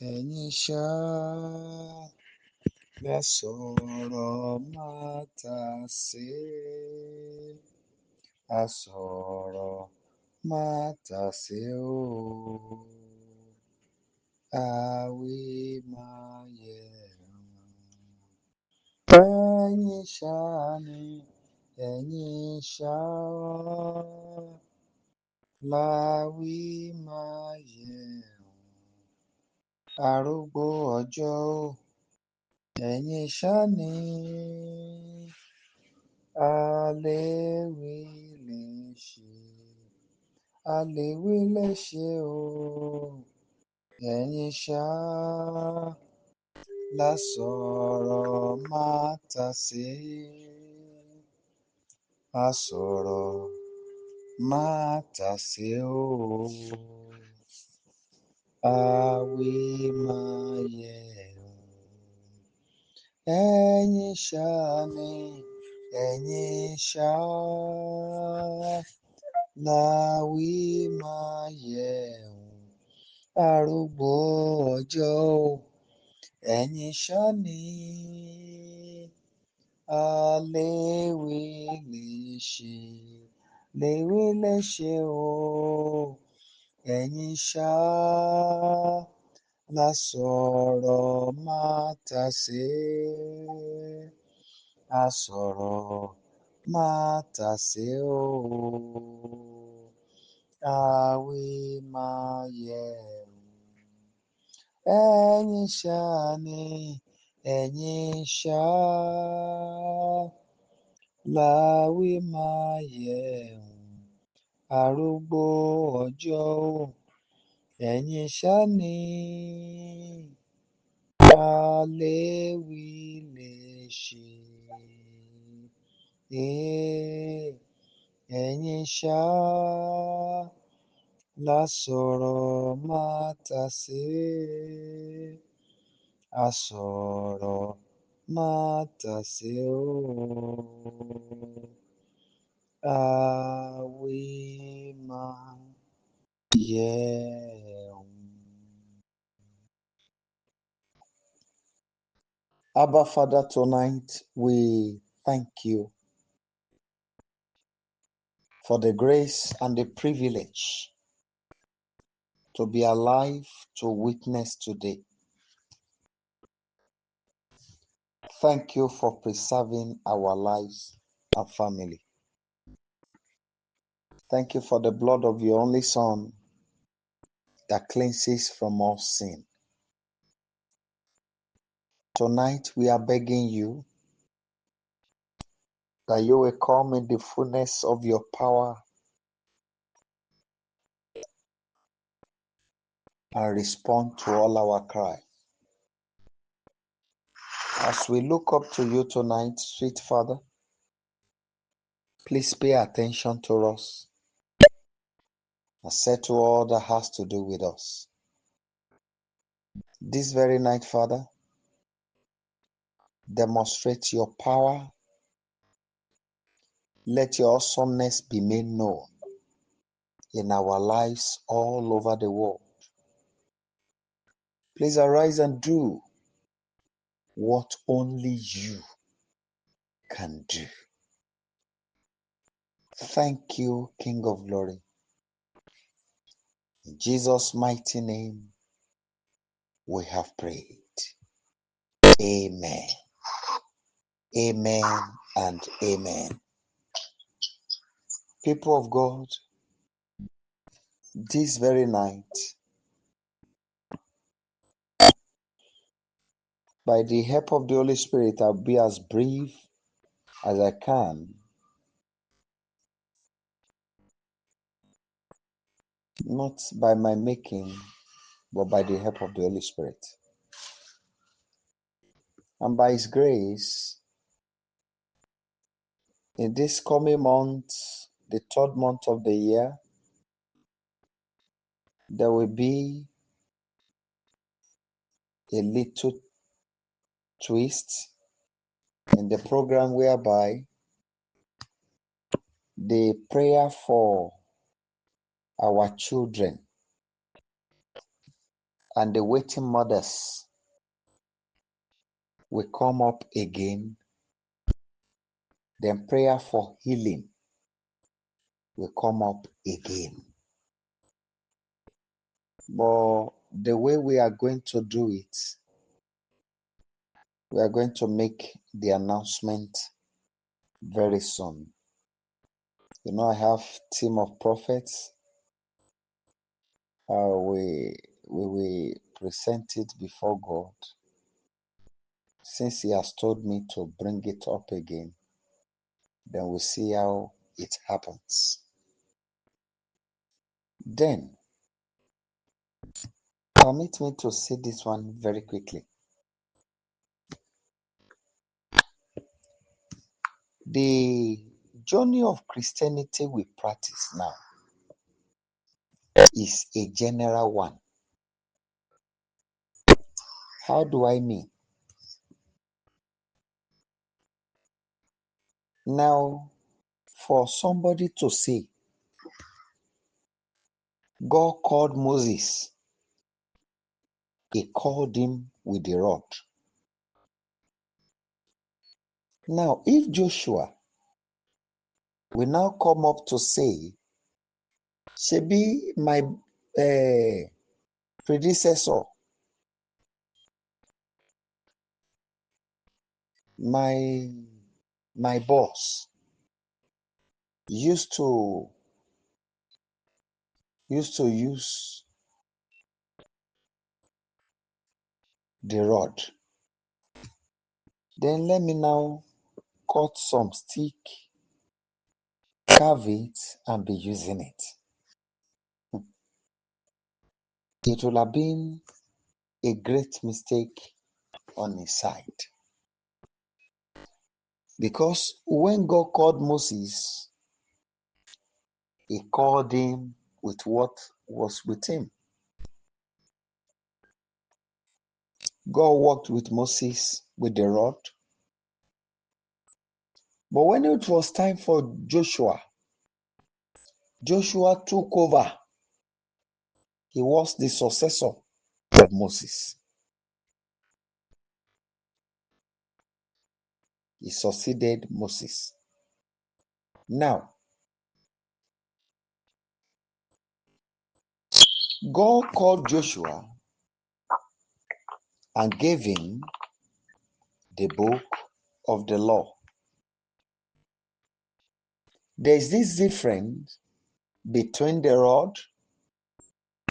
ẹ̀yin ṣá lẹ sọ̀rọ̀ máa tà sí, a sọ̀rọ̀ máa tà sí o, àwí máa yẹ ẹ̀yin ṣá ni, ẹ̀yin ṣá láwí máa yẹ arúgbó ọjọ́ o, ẹ̀yin ṣá ni a lè wí lè ṣe, a lè wí lè ṣe o, ẹ̀yin ṣá la sọ̀rọ̀ máa tà sí, a sọ̀rọ̀ máa tà sí o, àwí máa yẹ ẹ̀yin ṣá ni, ẹ̀yin ṣá láwí máa yẹ arúgbó ọjọ́ o, ẹ̀yin ṣá ni a lè wí lè ṣe, lè wí lè ṣe o, ẹ̀yin ṣá la sọ̀rọ̀ máa tà sí, a sọ̀rọ̀ máa tà sí o, àwí máa yẹ ẹ̀yin ṣá ni, ẹ̀yin ṣá láwí máa yẹ arúgbó ọjọ́ o, ẹ̀yin ṣá ni a lè wí lè ṣe, ẹ̀yin ṣá la sọ̀rọ̀ máa tà sí, a sọ̀rọ̀ máa tà sí o, àwí máa yẹ. Abba Father, tonight we thank you for the grace and the privilege to be alive to witness today. Thank you for preserving our lives and family. Thank you for the blood of your only Son that cleanses from all sin. Tonight we are begging you that you will come in the fullness of your power and respond to all our cry. As we look up to you tonight, sweet Father, please pay attention to us and settle all that has to do with us. This very night, Father, demonstrate your power. Let your awesomeness be made known in our lives all over the world. Please arise and do what only you can do. Thank you, King of Glory. In Jesus' mighty name, we have prayed. Amen. Amen and amen. People of God, this very night, by the help of the Holy Spirit, I'll be as brief as I can. Not by my making, but by the help of the Holy Spirit. And by His grace, in this coming month, the third month of the year, there will be a little twist in the program whereby the prayer for our children and the waiting mothers will come up again. Then prayer for healing will come up again. But the way we are going to do it, we are going to make the announcement very soon. I have team of prophets. We will present it before God. Since He has told me to bring it up again, then we'll see how it happens. Then, permit me to say this one very quickly. The journey of Christianity we practice now is a general one. How do I mean? Now, for somebody to say, God called Moses, He called him with the rod. Now, if Joshua will now come up to say, Shebi, my predecessor, my boss, used to use the rod. Then let me now cut some stick, carve it, and be using it. It will have been a great mistake on his side. Because when God called Moses, He called him with what was with him. God worked with Moses with the rod. But when it was time for Joshua, Joshua took over. He was the successor of Moses. He succeeded Moses. Now, God called Joshua and gave him the book of the law. There's this difference between the rod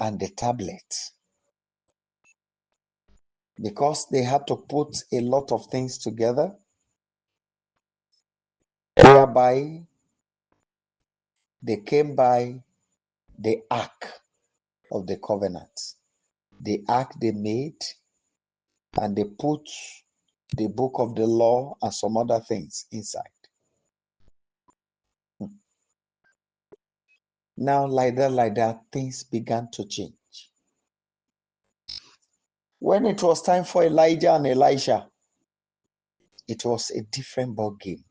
and the tablet, because they had to put a lot of things together, whereby they came by the ark of the covenant. The ark they made, and they put the book of the law and some other things inside. Now, like that, things began to change. When it was time for Elijah and Elisha, it was a different ball game.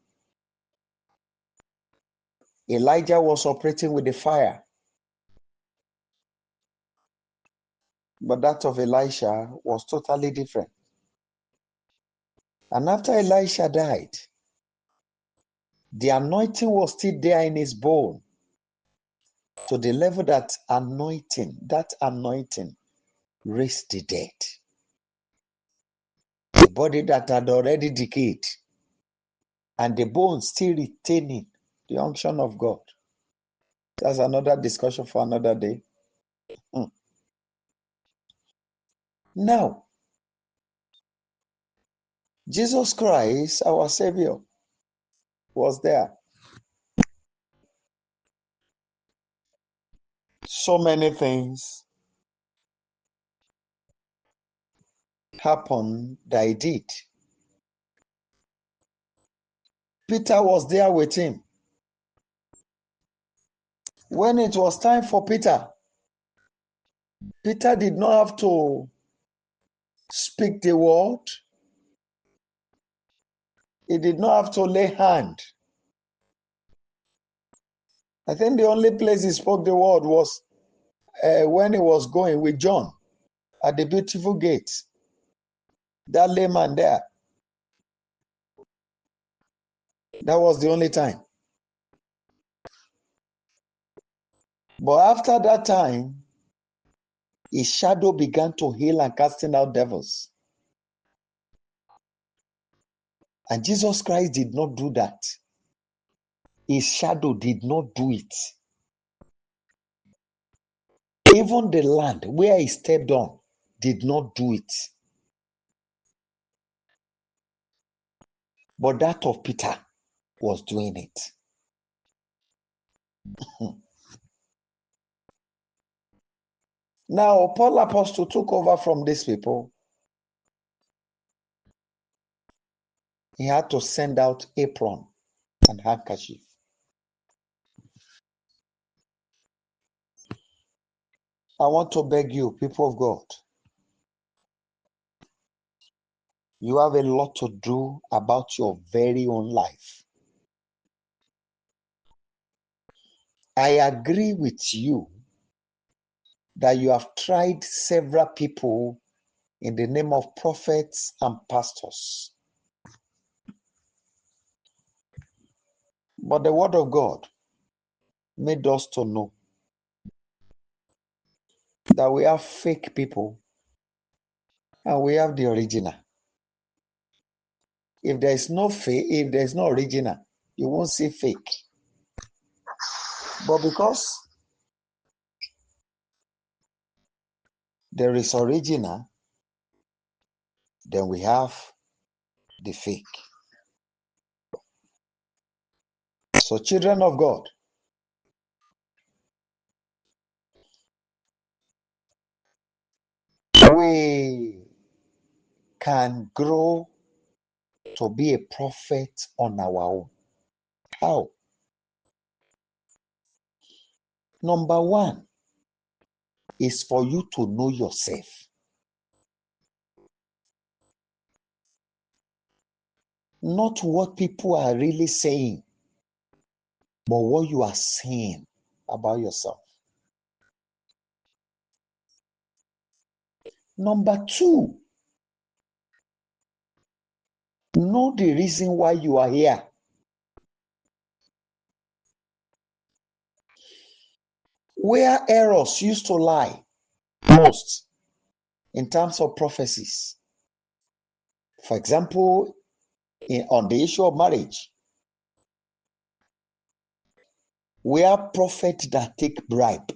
Elijah was operating with the fire, but that of Elisha was totally different. And after Elisha died, the anointing was still there in his bone, to the level that anointing raised the dead. The body that had already decayed, and the bones still retaining the unction of God. That's another discussion for another day. Now, Jesus Christ, our Savior, was there. So many things happened that He did. Peter was there with Him. When it was time for Peter, Peter did not have to speak the word. He did not have to lay hand. I think the only place he spoke the word was when he was going with John at the beautiful gate. That layman there. That was the only time. But after that time, his shadow began to heal and casting out devils. And Jesus Christ did not do that. His shadow did not do it. Even the land where he stepped on did not do it. But that of Peter was doing it. Now, Paul Apostle took over from these people. He had to send out apron and handkerchief. I want to beg you, people of God, you have a lot to do about your very own life. I agree with you that you have tried several people in the name of prophets and pastors. But the word of God made us to know that we have fake people and we have the original. If there is no fake, if there is no original, you won't see fake. But because there is original, then we have the fake. So, children of God, we can grow to be a prophet on our own. How? Number one is for you to know yourself. Not what people are really saying, but what you are saying about yourself. Number two, know the reason why you are here. Where errors used to lie most in terms of prophecies. For example, on the issue of marriage, where prophets that take bribe.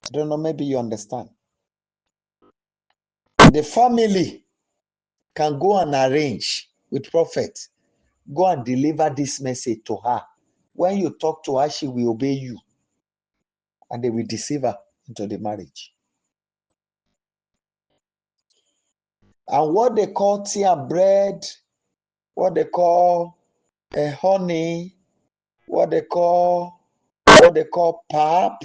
I don't know, maybe you understand. The family can go and arrange with prophet, go and deliver this message to her. When you talk to her, she will obey you. And they will deceive her into the marriage. And what they call tea and bread, what they call honey, what they call pap,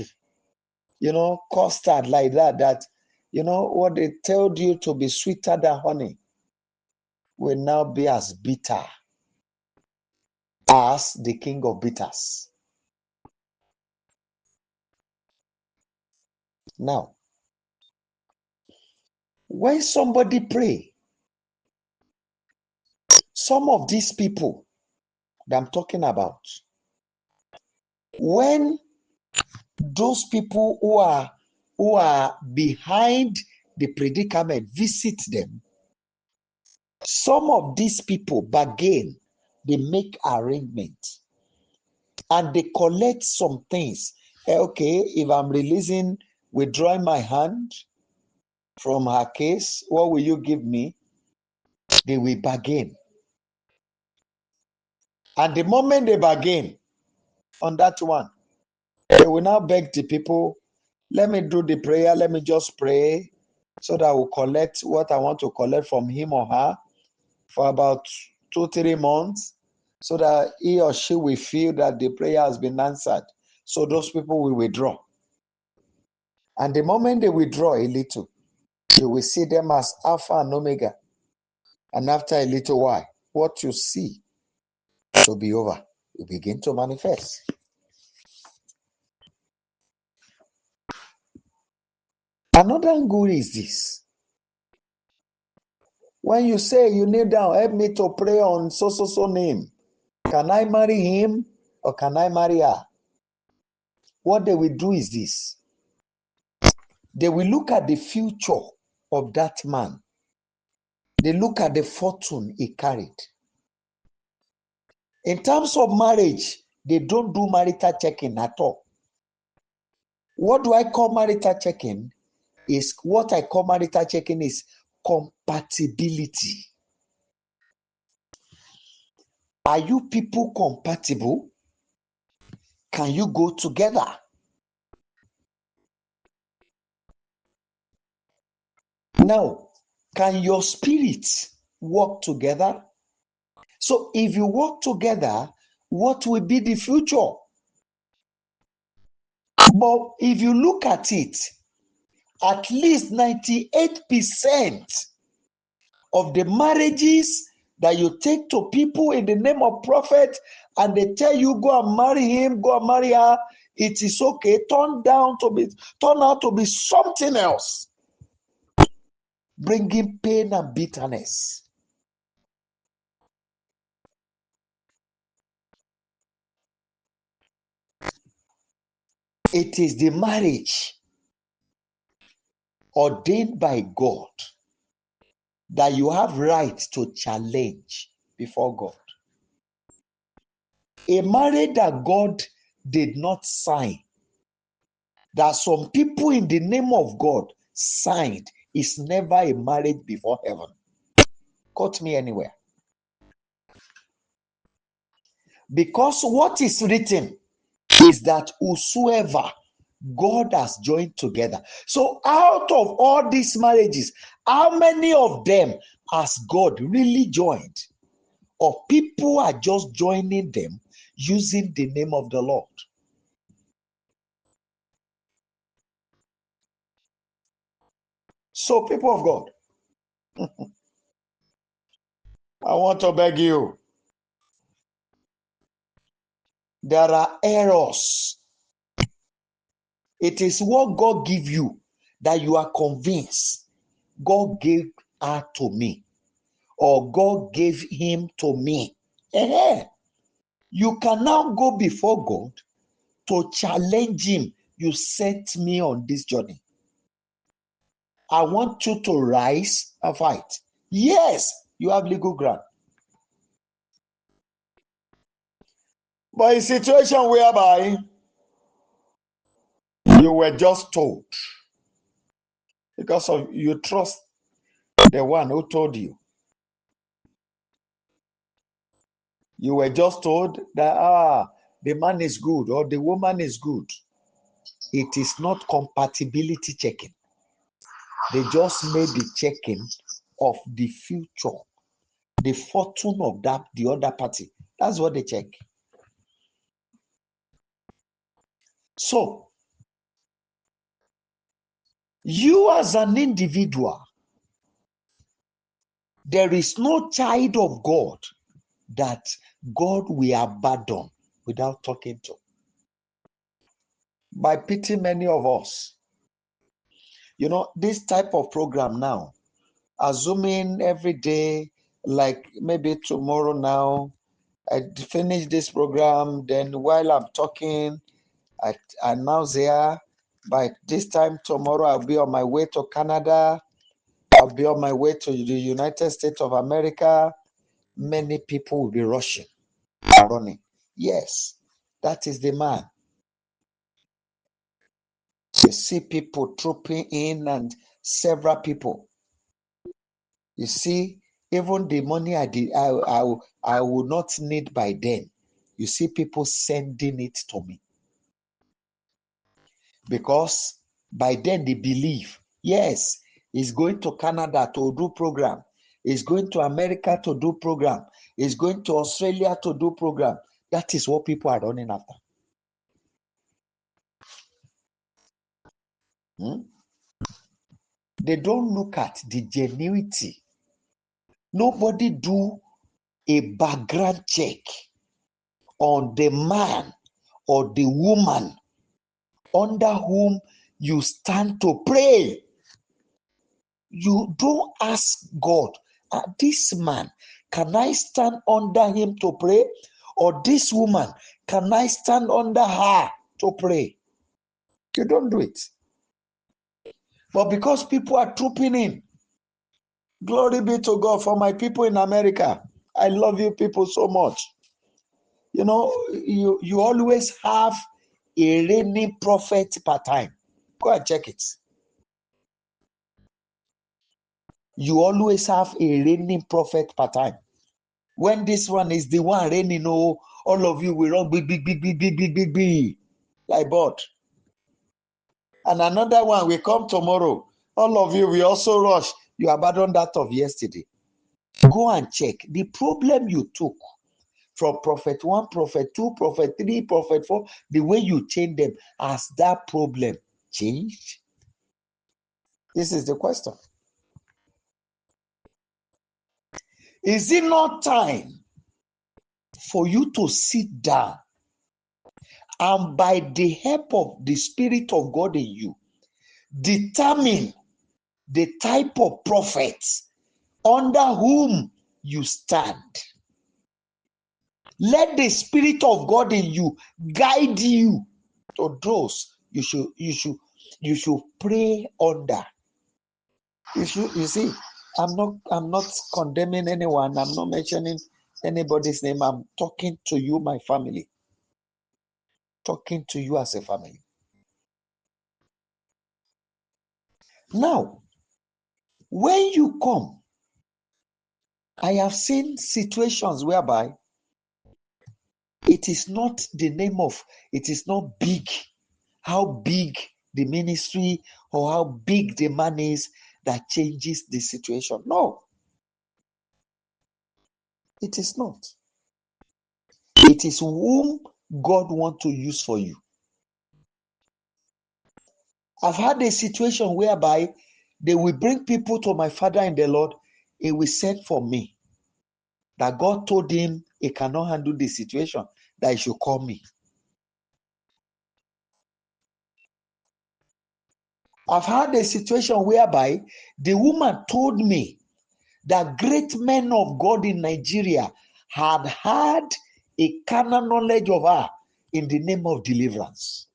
custard like that, what they told you to be sweeter than honey will now be as bitter as the king of bitters. Now, when somebody pray, some of these people that I'm talking about, when those people who are behind the predicament visit them, some of these people bargain, they make arrangements, and they collect some things. Okay, if I'm withdrawing my hand from her case, what will you give me? They will bargain. And the moment they bargain on that one, they will now beg the people, let me do the prayer, let me just pray so that I will collect what I want to collect from him or her for about 2-3 months, so that he or she will feel that the prayer has been answered. So those people will withdraw. And the moment they withdraw a little, you will see them as Alpha and Omega. And after a little while, what you see will be over. You begin to manifest. Another angle is this. When you say you kneel down, help me to pray on so name, can I marry him or can I marry her? What they will do is this. They will look at the future of that man. They look at the fortune he carried. In terms of marriage, they don't do marital checking at all. What do I call marital checking? Is compatibility. Are you people compatible? Can you go together? Now, can your spirits work together? So if you work together, what will be the future? But if you look at it, at least 98% of the marriages that you take to people in the name of prophet and they tell you go and marry him, go and marry her, it is okay, turn out to be something else, bringing pain and bitterness. It is the marriage ordained by God that you have right to challenge before God. A marriage that God did not sign, that some people in the name of God signed, is never a marriage before heaven. Quote me anywhere. Because what is written is that whosoever God has joined together. So out of all these marriages, how many of them has God really joined? Or people are just joining them using the name of the Lord? So, people of God, I want to beg you. There are errors. It is what God give you that you are convinced God gave her to me, or God gave him to me. You can now go before God to challenge him. You set me on this journey. I want you to rise and fight. Yes, you have legal ground. But a situation whereby you were just told, because of you trust the one who told you. You were just told that the man is good or the woman is good. It is not compatibility checking. They just made the checking of the future, the fortune of the other party. That's what they check. So, you as an individual, there is no child of God that God will abandon without talking to. By pity many of us, this type of program now, assuming every day, like maybe tomorrow now, I finish this program, then while I'm talking, I announce here, by this time tomorrow, I'll be on my way to Canada, I'll be on my way to the United States of America. Many people will be rushing and running. Yes, that is the man. You see people trooping in and several people. You see, even the money I will not need by then. You see people sending it to me. Because by then they believe, yes, he's going to Canada to do program. He's going to America to do program. He's going to Australia to do program. That is what people are running after. They don't look at the genuinity. Nobody do a background check on the man or the woman under whom you stand to pray. You don't ask God, this man, can I stand under him to pray? Or this woman, can I stand under her to pray? You don't do it. But because people are trooping in, glory be to God for my people in America. I love you people so much. You know, you always have a reigning prophet per time. Go and check it. You always have a reigning prophet per time. When this one is the one reigning, all of you will run big, like bird. And another one will come tomorrow. All of you will also rush. You abandoned that of yesterday. Go and check. The problem you took from prophet 1, prophet 2, prophet 3, prophet 4, the way you change them, has that problem changed? This is the question. Is it not time for you to sit down and by the help of the Spirit of God in you, determine the type of prophets under whom you stand? Let the Spirit of God in you guide you to those you should pray under. You see, I'm not condemning anyone. I'm not mentioning anybody's name. I'm talking to you, my family. Talking to you as a family. Now, when you come, I have seen situations whereby it is not the name of, it is not big, how big the ministry or how big the man is that changes the situation. No, it is not. It is whom God wants to use for you. I've had a situation whereby they will bring people to my father in the Lord. He will send for me. That God told him he cannot handle the situation, that he should call me. I've had a situation whereby the woman told me that great men of God in Nigeria had had a carnal knowledge of her in the name of deliverance.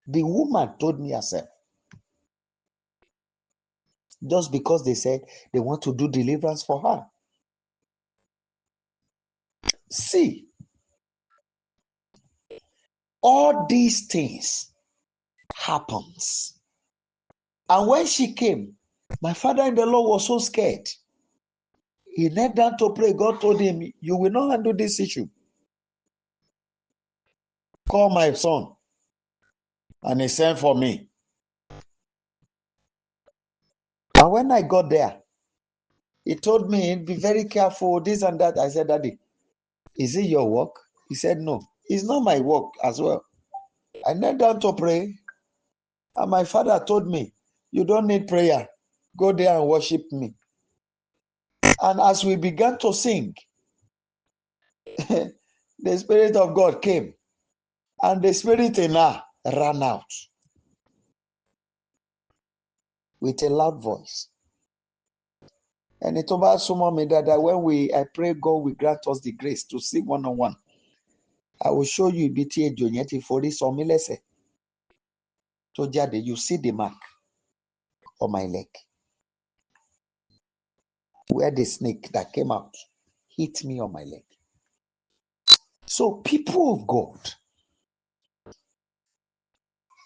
The woman told me herself. Just because they said they want to do deliverance for her. See, all these things happens. And when she came, my father in the Lord was so scared. He knelt down to pray. God told him, you will not handle this issue. Call my son. And he sent for me. And when I got there, he told me, be very careful, this and that. I said, Daddy, is it your work? He said, no, it's not my work as well. I knelt down to pray. And my father told me, you don't need prayer. Go there and worship me. And as we began to sing, the Spirit of God came. And the Spirit in her ran out with a loud voice. And it over so me that when I pray God will grant us the grace to sing one-on-one. I will show you BTA Jonyeti for this omilese. So Jade, you see the mark on my leg. Where the snake that came out hit me on my leg. So people of God,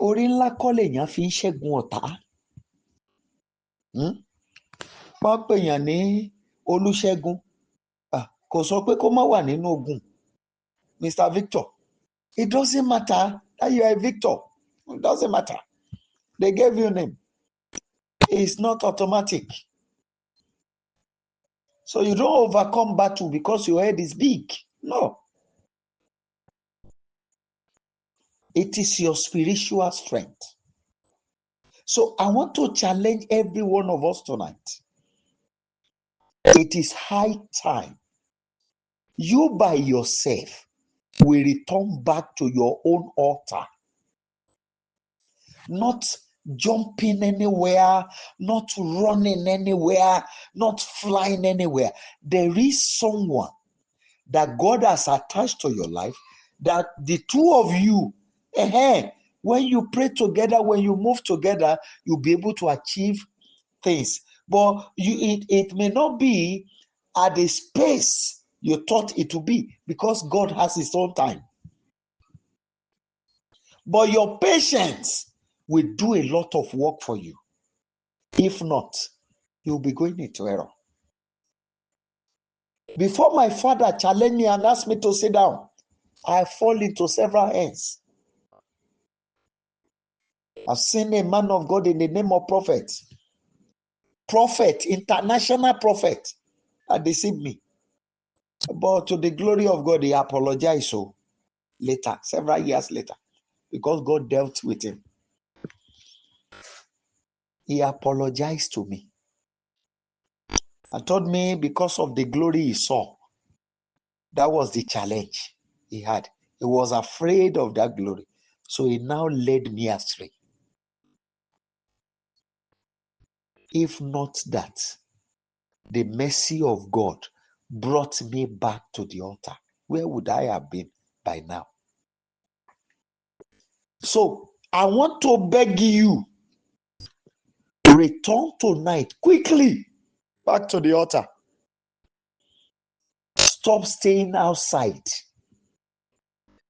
orí ńlá kọ́ lèèyàn fi ń ṣẹ́gun ọ̀tá. Wọ́n pèèyàn ní Olúṣẹ́gun. Kò sọ pé kó má wà nínú ogun. Mr. Victor, it doesn't matter that you are a victor. It doesn't matter. They gave you a name. It's not automatic. So you don't overcome battle because your head is big. No. It is your spiritual strength. So I want to challenge every one of us tonight. It is high time you by yourself will return back to your own altar not jumping anywhere, not running anywhere, not flying anywhere. There is someone that God has attached to your life, that the two of you, when you pray together, when you move together, you'll be able to achieve things. But it may not be at the space you thought it would be, because God has his own time. But your patience will do a lot of work for you. If not, you'll be going into error. Before my father challenged me and asked me to sit down, I fall into several hands. I've seen a man of God in the name of prophet, international prophet, that deceived me. But to the glory of God, he apologized so later, several years later, because God dealt with him. He apologized to me and told me because of the glory he saw, that was the challenge he had. He was afraid of that glory. So he now led me astray. If not that, the mercy of God brought me back to the altar, where would I have been by now? So I want to beg you, return tonight quickly back to the altar. Stop staying outside.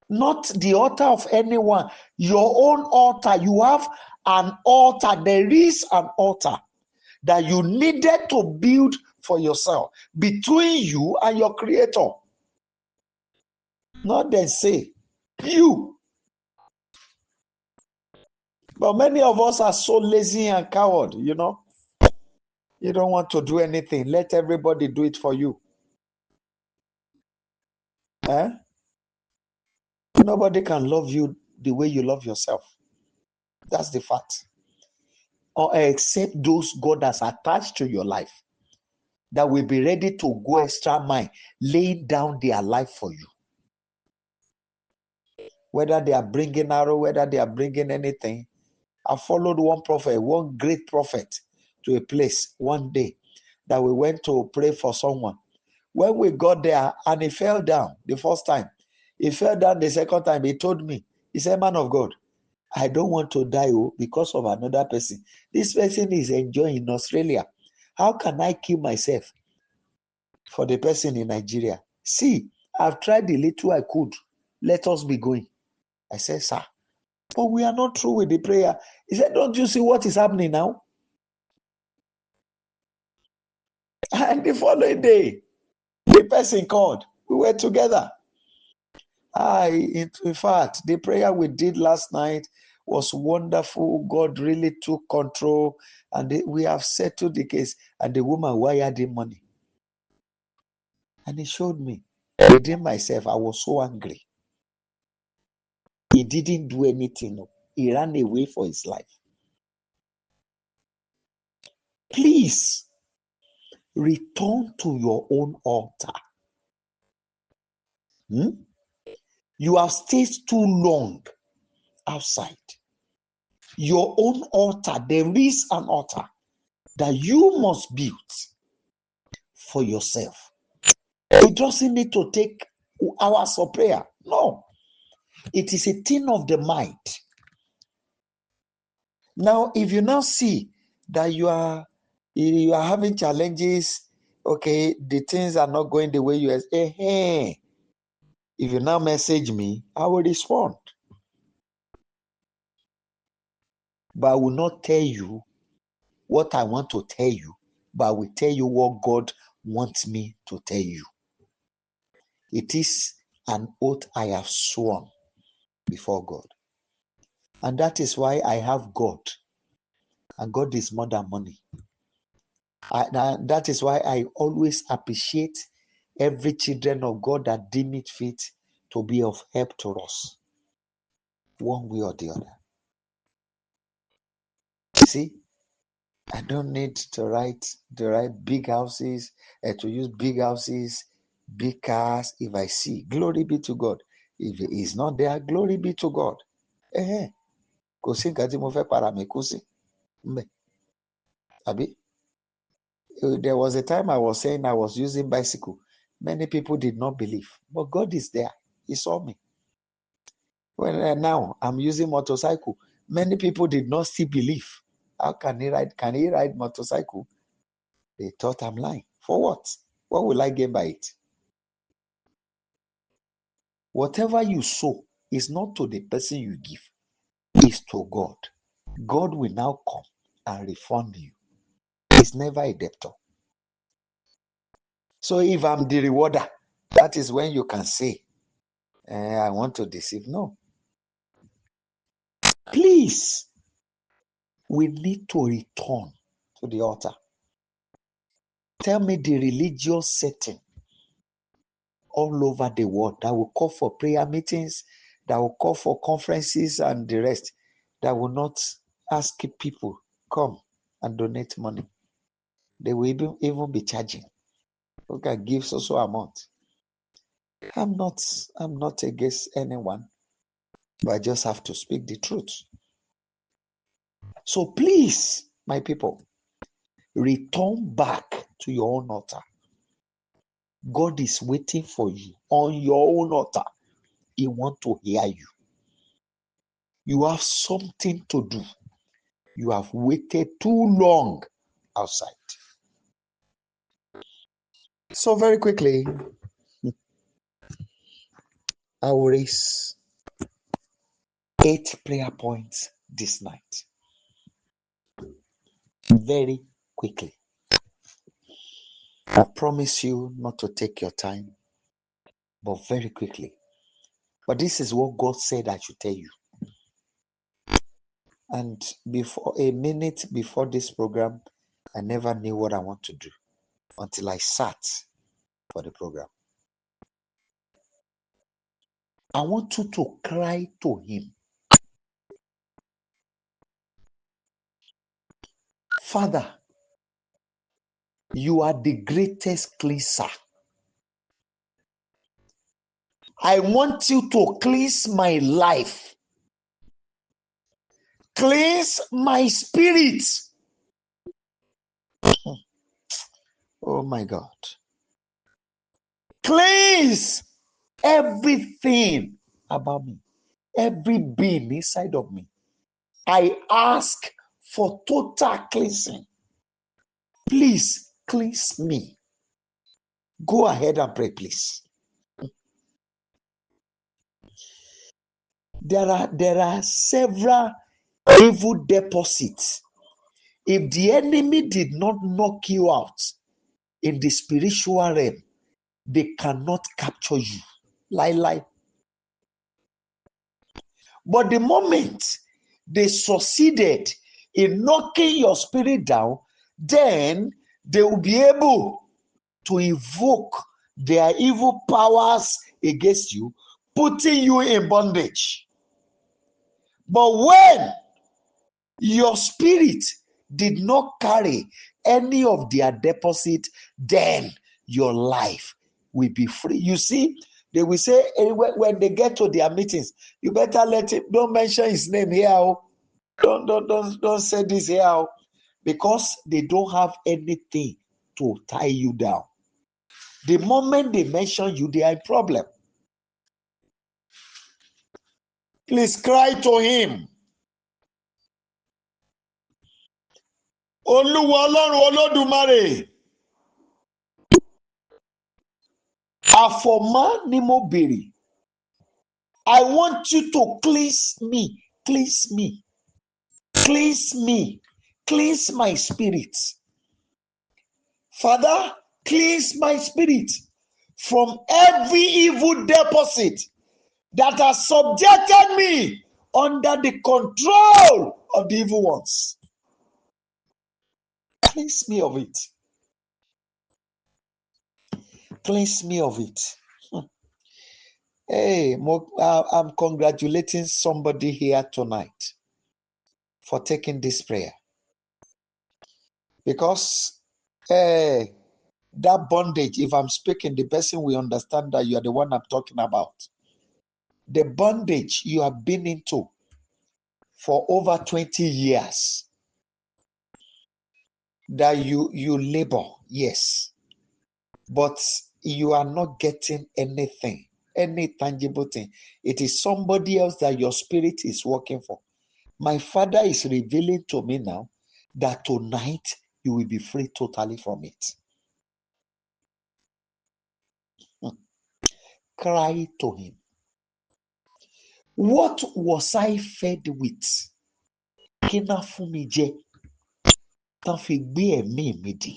Not the altar of anyone, your own altar. You have an altar. There is an altar that you needed to build for yourself between you and your creator. Not then say, you. But many of us are so lazy and coward, you know. You don't want to do anything. Let everybody do it for you. Nobody can love you the way you love yourself. That's the fact. Or except those God has attached to your life, that will be ready to go extra mile, laying down their life for you. Whether they are bringing arrow, whether they are bringing anything. I followed one prophet, one great prophet, to a place one day that we went to pray for someone. When we got there and he fell down the first time, he fell down the second time, he told me, he said, man of God, I don't want to die because of another person. This person is enjoying in Australia. How can I kill myself for the person in Nigeria? See, I've tried the little I could. Let us be going. I said, sir, but we are not through with the prayer. He said, don't you see what is happening now? And the following day, the person called. We were together. In fact, the prayer we did last night was wonderful. God really took control, and we have settled the case. And the woman wired him money. And he showed me. Within myself, I was so angry. He didn't do anything. He ran away for his life. Please, return to your own altar. You have stayed too long outside. Your own altar, there is an altar that you must build for yourself. It doesn't need to take hours of prayer. No. It is a thing of the mind. Now, if you now see that you are having challenges, okay, the things are not going the way you expect. If you now message me, I will respond. But I will not tell you what I want to tell you, but I will tell you what God wants me to tell you. It is an oath I have sworn before God. And that is why I have God. And God is more than money. That is why I always appreciate every children of God that deem it fit to be of help to us, one way or the other. See, I don't need to write big houses, to use big houses, big cars. If I see, glory be to God. If it is not there, glory be to God. Kò sí nǹkan tí mo fẹ́ para mi kú sí. Abi? There was a time I was saying I was using bicycle. Many people did not believe, but God is there. He saw me. Now I'm using motorcycle. Many people did not still believe. How can he ride? Can he ride motorcycle? They thought I'm lying. For what? What will I gain by it? Whatever you sow is not to the person you give, it's to God. God will now come and refund you. He's never a debtor. So if I'm the rewarder, that is when you can say, I want to deceive. No. Please, we need to return to the altar. Tell me the religious setting all over the world that will call for prayer meetings, that will call for conferences and the rest, that will not ask people, come and donate money. They will even be charging. Okay, give so amount. I'm not against anyone, but I just have to speak the truth. So please, my people, return back to your own altar. God is waiting for you on your own altar. He wants to hear you. You have something to do. You have waited too long outside. So very quickly, I will raise 8 prayer points this night. Very quickly. I promise you not to take your time, but very quickly. But this is what God said I should tell you. And before a minute before this program, I never knew what I want to do until I sat for the program. I want you to cry to him. Father, you are the greatest cleanser. I want you to cleanse my life. Cleanse my spirit. Oh my God. Cleanse everything about me. Every being inside of me. I ask for total cleansing. Please cleanse me. Go ahead and pray, please. There are several evil deposits. If the enemy did not knock you out in the spiritual realm, they cannot capture you. Lie. But the moment they succeeded in knocking your spirit down, then they will be able to invoke their evil powers against you, putting you in bondage. But when your spirit did not carry any of their deposit, then your life will be free. You see, they will say when they get to their meetings, you better let him, don't mention his name here. Don't say this here, because they don't have anything to tie you down. The moment they mention you, they are a problem. Please cry to him. Oluwole Ọlọ́run Olódùmarè. Àfọ̀mọ́ ni mo béèrè. I want you to cleanse me, cleanse me, cleanse me, cleanse my spirit. Father, cleanse my spirit from every evil deposit that has subjected me under the control of the evil ones. Cleanse me of it. Cleanse me of it. Hey, I'm congratulating somebody here tonight for taking this prayer. Because that bondage, if I'm speaking, the person will understand that you are the one I'm talking about. The bondage you have been into for over 20 years that you labor, yes, but you are not getting anything, any tangible thing. It is somebody else that your spirit is working for. My Father is revealing to me now that tonight you will be free totally from it. Cry to him. What was I fed with? Kina fún mi jẹ, tán fi gbé ẹ̀mí mi dì.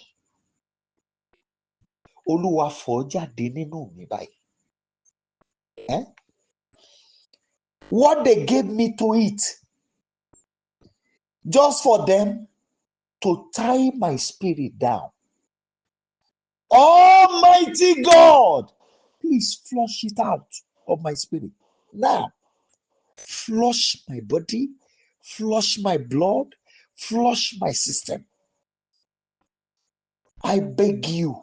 Olúwa fọ̀ jáde nínú mi báyìí. What they gave me to eat, just for them to tie my spirit down. Almighty God, please flush it out of my spirit. Now, flush my body, flush my blood, flush my system. I beg you,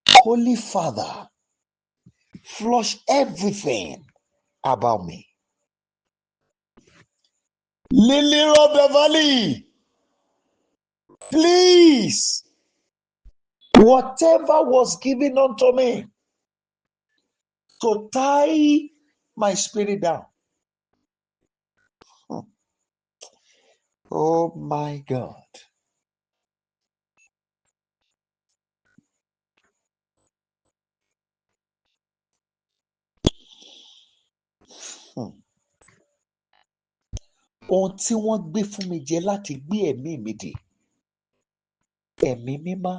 Holy Father, flush everything about me. Lily of the valley, please, whatever was given unto me to tie my spirit down. Oh my God. Ohun tí wọ́n gbé fún mi jẹ láti gbé ẹ̀mí mi dè. Ẹ̀mí mímọ́,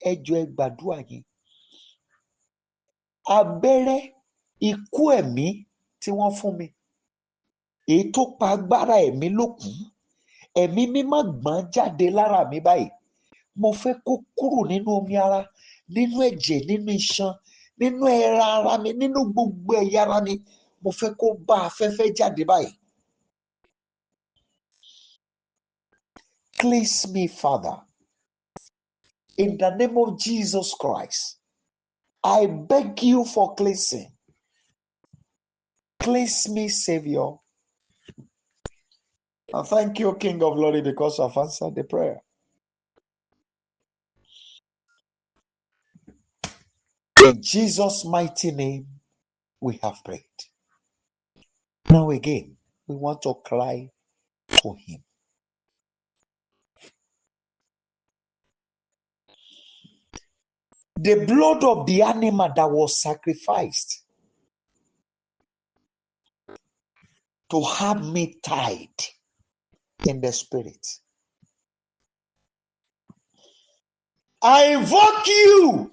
ẹ jọ̀ọ́ ẹ gbàdúrà yín. Abẹ́rẹ́ ikú ẹ̀mí tí wọ́n fún mi, èyí tó pa agbára ẹ̀mí lókùn, ẹ̀mí mímọ́ gbọ̀n jáde lára mi báyìí. Mo fẹ́ kó kúrò nínú omi ara, nínú ẹ̀jẹ̀, nínú iṣan, nínú ẹran ara mi, nínú gbogbo ẹ̀yà ara mi. Mo fẹ́ kó bá afẹ́fẹ́ jáde báyìí. Cleanse me, Father, in the name of Jesus Christ. I beg you for cleansing. Cleanse me, Savior. And thank you, King of Glory, because I've answered the prayer. In Jesus' mighty name, we have prayed. Now again, we want to cry to him. The blood of the animal that was sacrificed to have me tied in the spirit. I invoke you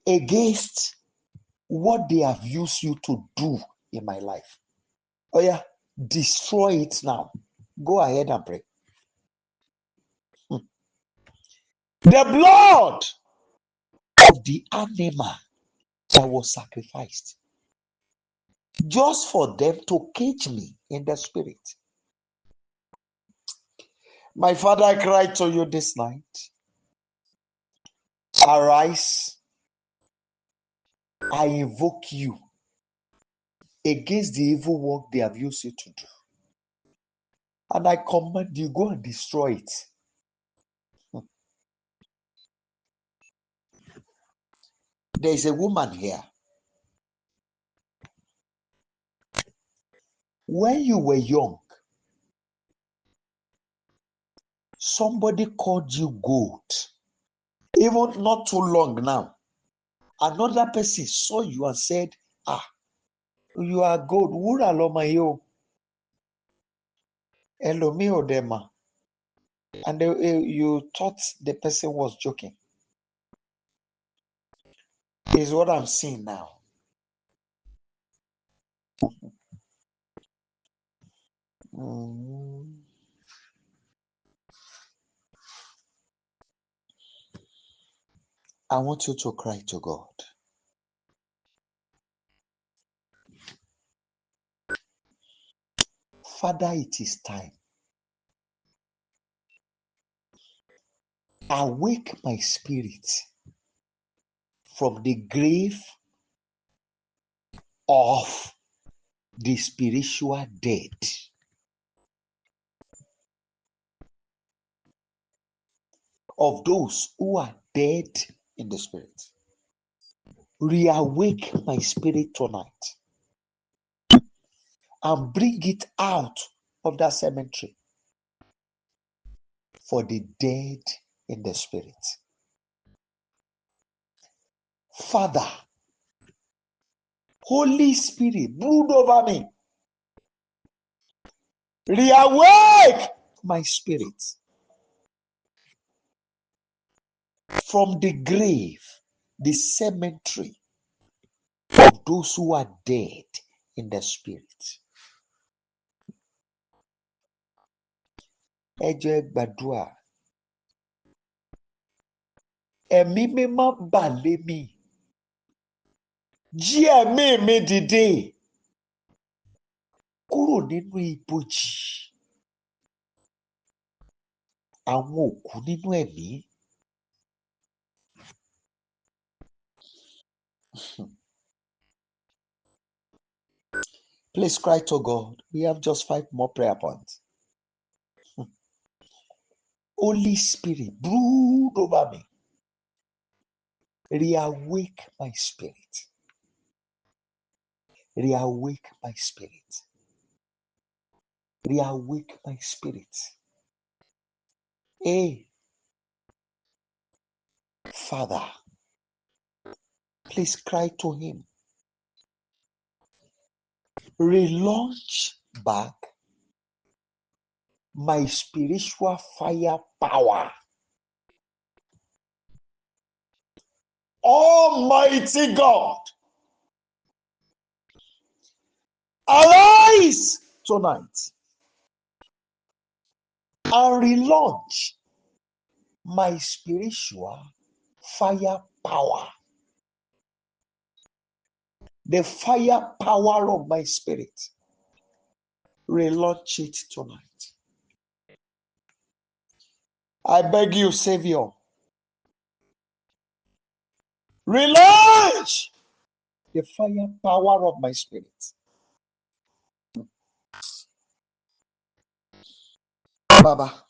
against what they have used you to do in my life. Oh yeah, destroy it now. Go ahead and pray. The blood of the animal that was sacrificed just for them to cage me in the spirit. My Father, I cry to you this night. Arise. I invoke you against the evil work they have used you to do. And I command you, go and destroy it. There is a woman here. When you were young, somebody called you gold. Even not too long now, another person saw you and said, you are gold. Wúrà lọmọ yìí o. Ẹlòmíì ò dẹ̀ mọ̀. And you thought the person was joking. Is what I'm seeing now. I want you to cry to God. Father, it is time. Awake my spirit from the grave of the spiritual dead. Of those who are dead in the spirit. Reawake my spirit tonight and bring it out of that cemetery for the dead in the spirit. Father, Holy Spirit, brood over me. Reawake my spirit from the grave, the cemetery of those who are dead in the spirit. Ẹ jọ̀ọ́ ẹ gbàdúrà. Ẹ̀mí mímọ́ bà lé mi. Jí ẹ̀mí mi dìde kúrò nínú ibojì àwọn òkú nínú ẹ̀mí. Please cry to God. We have just 5 more prayer points. Holy Spirit, brood over me. Reawake my spirit. Reawake my spirit. Reawake my spirit. Hey, Father, please cry to him. Relaunch back my spiritual fire power. Almighty God, arise tonight and relaunch my spiritual fire power. The fire power of my spirit. Relaunch it tonight. I beg you, Savior. Relaunch the fire power of my spirit. Baba.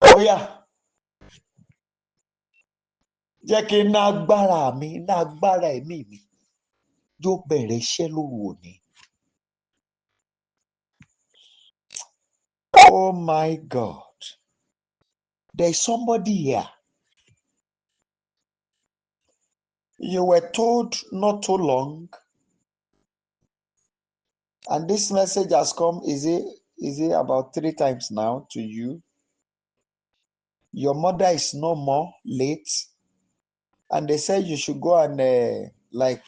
Oh yeah. Jẹ́ kí iná agbára mi, iná agbára ẹ̀mí mi yóò bẹ̀rẹ̀ iṣẹ́ lóru òní. Oh my God. There's somebody here. You were told not too long, and this message has come, is it about 3 times now to you? Your mother is no more late, and they said you should go and like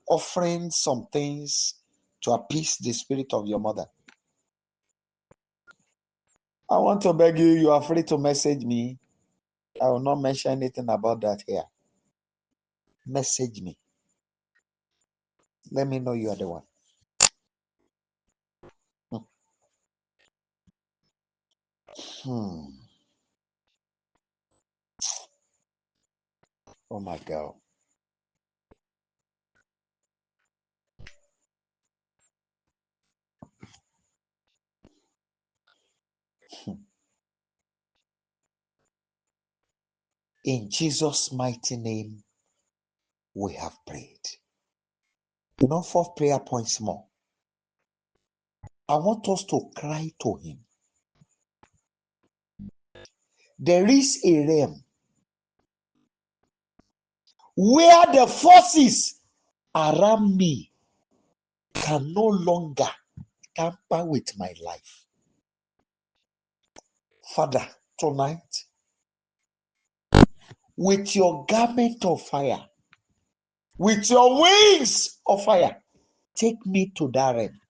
offering some things to appease the spirit of your mother. I want to beg you, you are free to message me. I will not mention anything about that here. Message me. Let me know you are the one. Oh my God. In Jesus' mighty name, we have prayed. Enough of prayer points more. I want us to cry to him. There is a realm where the forces around me can no longer tamper with my life. Father, tonight, with your garment of fire, with your wings of fire, take me to that realm.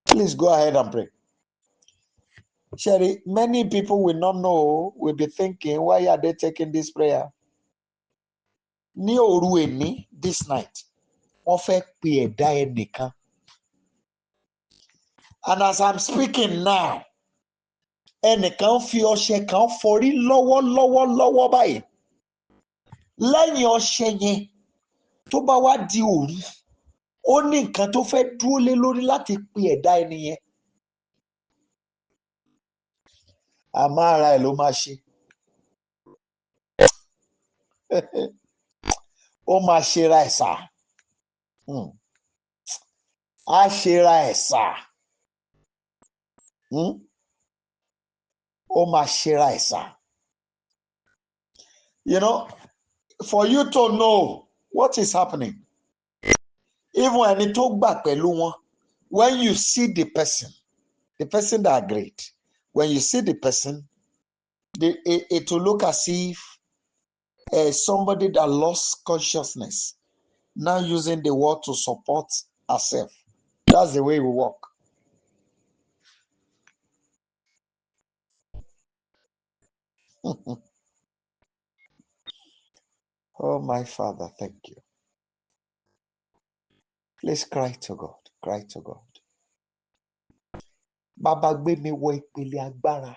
Please go ahead and pray. Sherry, many people will not know, will be thinking, why are they taking this prayer? Ní òru èní, this night, wọ́n fẹ́ pe ẹ̀dá ẹnìkan. And as I'm speaking now, ẹnìkan fi ọṣẹ kan forí lọ́wọ́lọ́wọ́ báyìí. Lẹ́yìn ọṣẹ yẹn, tó bá wá di òru ó ní nǹkan tó fẹ́ dúró lé lórí láti pe ẹ̀dá ẹni yẹn àmọ́ ara ẹ̀ ló máa ṣe ó máa ṣera ẹ̀ sà á ṣera ẹ̀ sà ó máa ṣera ẹ̀ sà. You know, for you to know what is happening, even ẹni tó gbà pẹ̀lú wọn, when you see the person that agreed, when you see the person, it will look as if somebody that lost consciousness now using the word to support herself. That's the way we work. Oh, my Father, thank you. Please cry to God. Cry to God. Bàbá gbé mi wọ ìpele agbára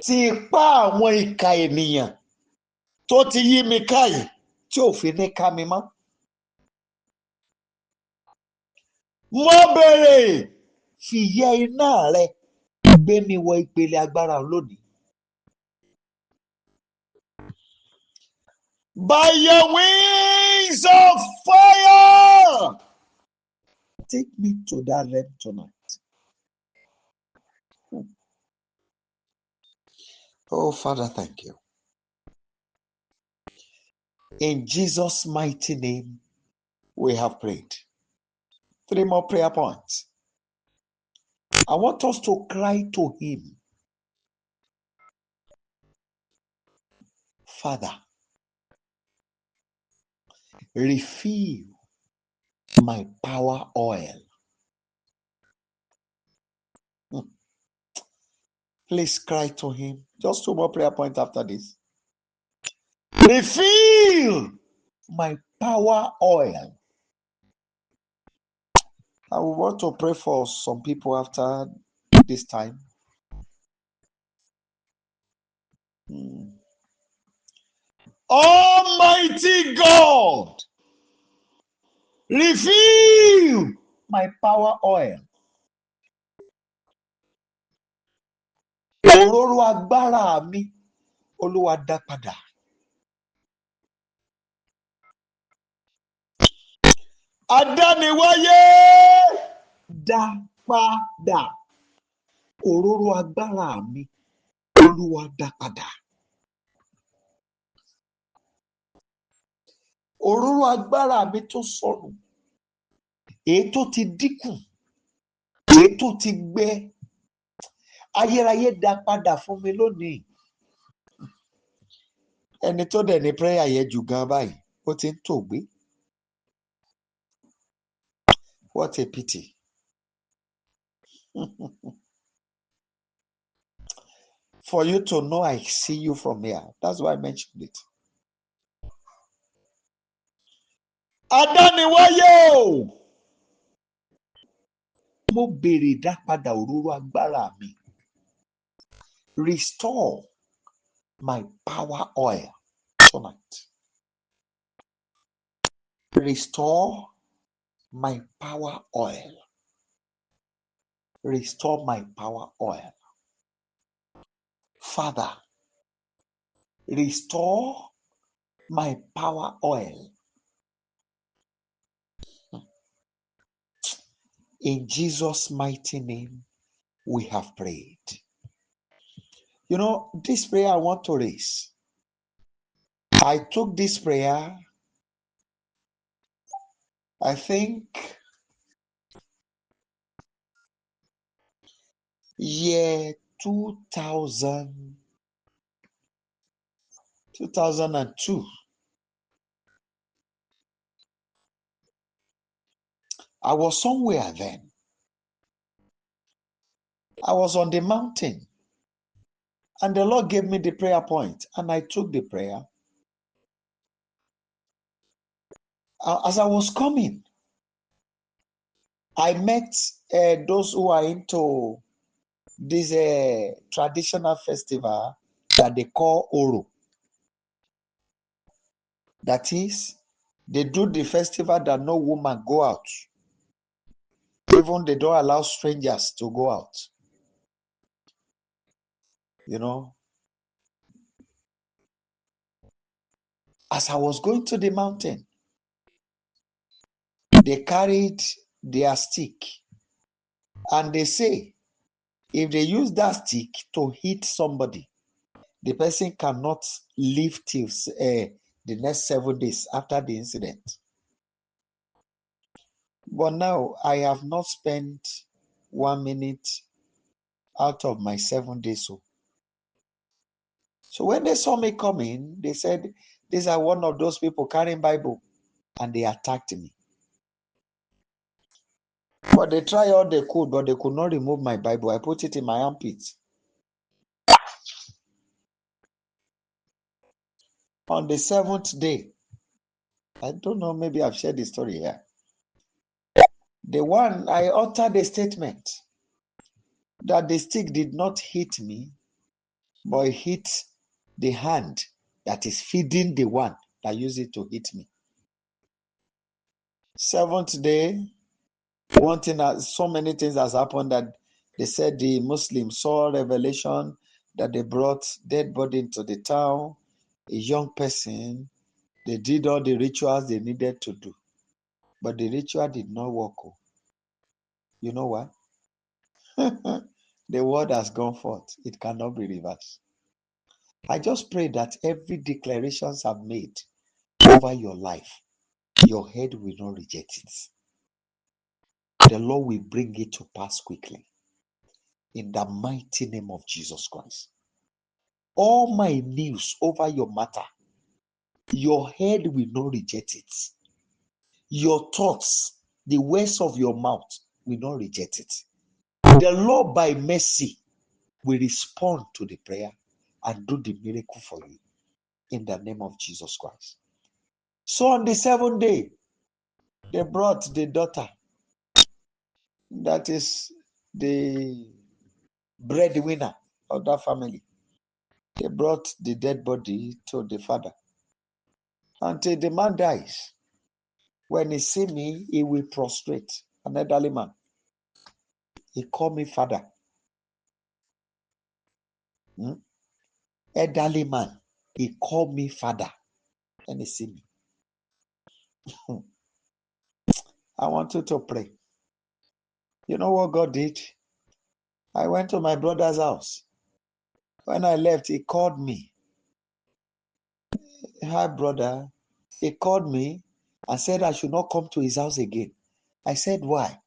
tí ipá àwọn ìka ènìyàn tó ti yí mi ká yìí tí ò fi ní ká mi mọ́. Mo béèrè fìyẹ́ iná rẹ gbé mi wọ ìpele agbára lónìí. By your wings of fire, take me to that realm tonight. Oh, Father, thank you. In Jesus' mighty name, we have prayed. 3 more prayer points. I want us to cry to him. Father, refill my power oil. Please cry to him. Just 2 more prayer points after this. Refill my power oil. I will want to pray for some people after this time. Almighty God, refill my power oil. Òróró agbára mi, Olúwa dá padà. Adániwáyé, dá padà. Òróró agbára mi, Olúwa dá padà. Òróró agbára mi tó sọnù, èyí tó ti dínkù, èyí tó ti gbẹ, ayérayé dá padà fún mi lónìí. Ẹni tó dẹ̀ ní prayer yẹn jù gan báyìí, ó ti ń tòògbé. What a pity. For you to know I see you from here. That's why I mentioned it. Adániwáyé o. Mo béèrè dá padà òróró agbára mi. Restore my power oil tonight. Restore my power oil. Restore my power oil. Father, restore my power oil. In Jesus' mighty name, we have prayed. You know, this prayer I want to raise. I took this prayer, I think, year 2002. I was somewhere then. I was on the mountain. And the Lord gave me the prayer point. And I took the prayer. As I was coming, I met those who are into this traditional festival that they call Oro. That is, they do the festival that no woman go out. Even they don't allow strangers to go out. You know, as I was going to the mountain, they carried their stick, and they say, if they use that stick to hit somebody, the person cannot live till the next 7 days after the incident. But now I have not spent 1 minute out of my 7 days. So when they saw me coming, they said, these are one of those people carrying Bible, and they attacked me. But they tried all they could, but they could not remove my Bible. I put it in my armpit. On the 7th day, I don't know, maybe I've shared the story here. The one, I uttered a statement that the stick did not hit me, but it hit the hand that is feeding the one that used it to hit me. 7th day, one thing, so many things has happened that they said the Muslims saw revelation that they brought dead body into the town, a young person. They did all the rituals they needed to do, but the ritual did not work. You know what? The word has gone forth. It cannot be reversed. I just pray that every declarations I've made over your life, your head will not reject it. The Lord will bring it to pass quickly. In the mighty name of Jesus Christ. All my news over your matter, your head will not reject it. Your thoughts, the words of your mouth will not reject it. The Lord by mercy will respond to the prayer and do the miracle for you in the name of Jesus Christ. So on the 7th day, they brought the daughter, that is the breadwinner of that family. They brought the dead body to the father. Until the man dies, when he see me, he will prostrate. An elderly man. He called me father. Elderly man. He called me father. And he see me. I want you to pray. You know what God did? I went to my brother's house. When I left, he called me. Hi, brother. He called me and said I should not come to his house again. I said, why?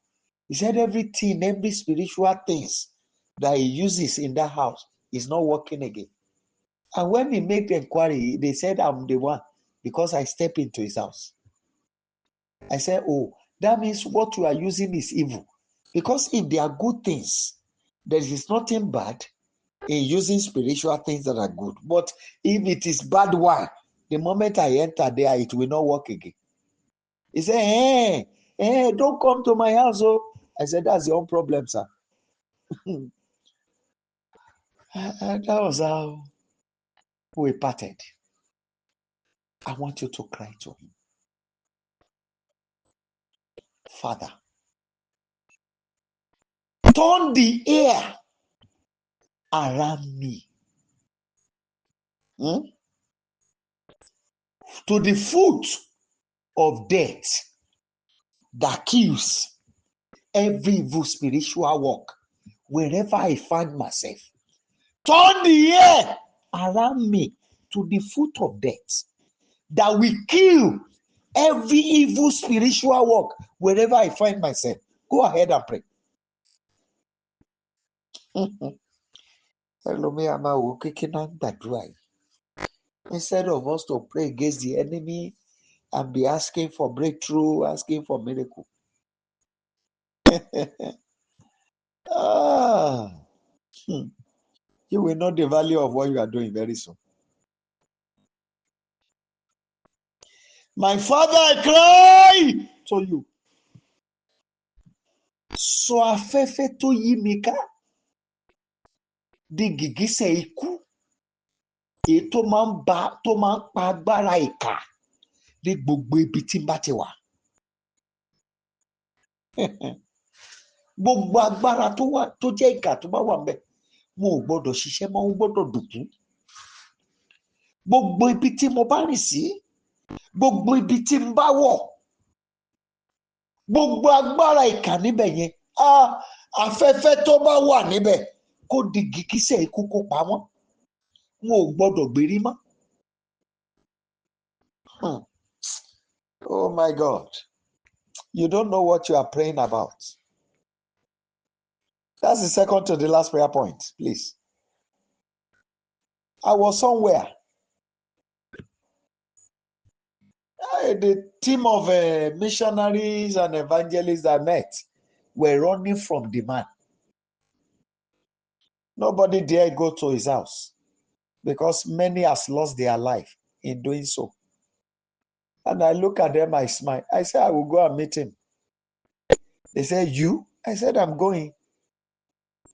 He said everything, every spiritual things that he uses in that house is not working again. And when he made the inquiry, they said I'm the one because I step into his house. I said, oh, that means what you are using is evil. Because if they are good things, there is nothing bad in using spiritual things that are good. But if it is bad one, the moment I enter there, it will not work again. He said, hey, don't come to my house. Oh. I said, that's your own problem, sir. And that was how we parted. I want you to cry to him. Father, turn the air around me to the foot of death that kills every evil spiritual work wherever I find myself. Turn the air around me to the foot of death that will kill every evil spiritual work wherever I find myself. Go ahead and pray. Instead of us to pray against the enemy and be asking for breakthrough, asking for miracle. You will know the value of what you are doing very soon. My Father, I cry to you. Sọ afẹ́fẹ́ tó yí mi ká di gìgísẹ̀ ikú èyí tó máa ń pa agbára ìkà ní gbogbo ibi tí n bá ti wà. Gbogbo agbára tó jẹ́ ìkà tó bá wà ń bẹ̀, wọn ò gbọ́dọ̀ ṣiṣẹ́ mọ́, wọn gbọ́dọ̀ dùnkú. Gbogbo ibi tí mo bá rìn sí, gbogbo ibi tí n bá wọ̀, gbogbo agbára ìkà níbẹ̀ yẹn, afẹ́fẹ́ tó bá wà níbẹ̀ kó di gìgísẹ̀ ikú kó pa wọ́n. Wọn ò gbọ́dọ̀ gbérí mọ́. Oh my God. You don't know what you are praying about. That's the second to the last prayer point, please. I was somewhere. The team of missionaries and evangelists I met were running from the man. Nobody dare go to his house because many has lost their life in doing so. And I look at them, I smile. I said, I will go and meet him. They said, you? I said, I'm going.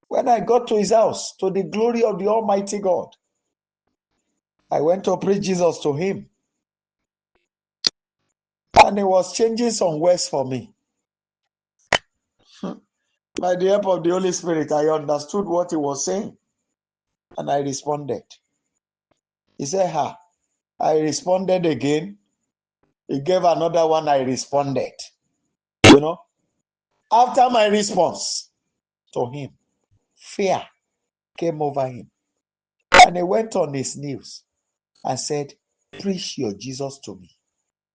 When I got to his house, to the glory of the Almighty God, I went to preach Jesus to him. And he was changing some words for me. By the help of the Holy Spirit, I understood what he was saying. And I responded. He said, I responded again. He gave another one, I responded. You know, after my response to him, fear came over him. And he went on his knees and said, preach your Jesus to me.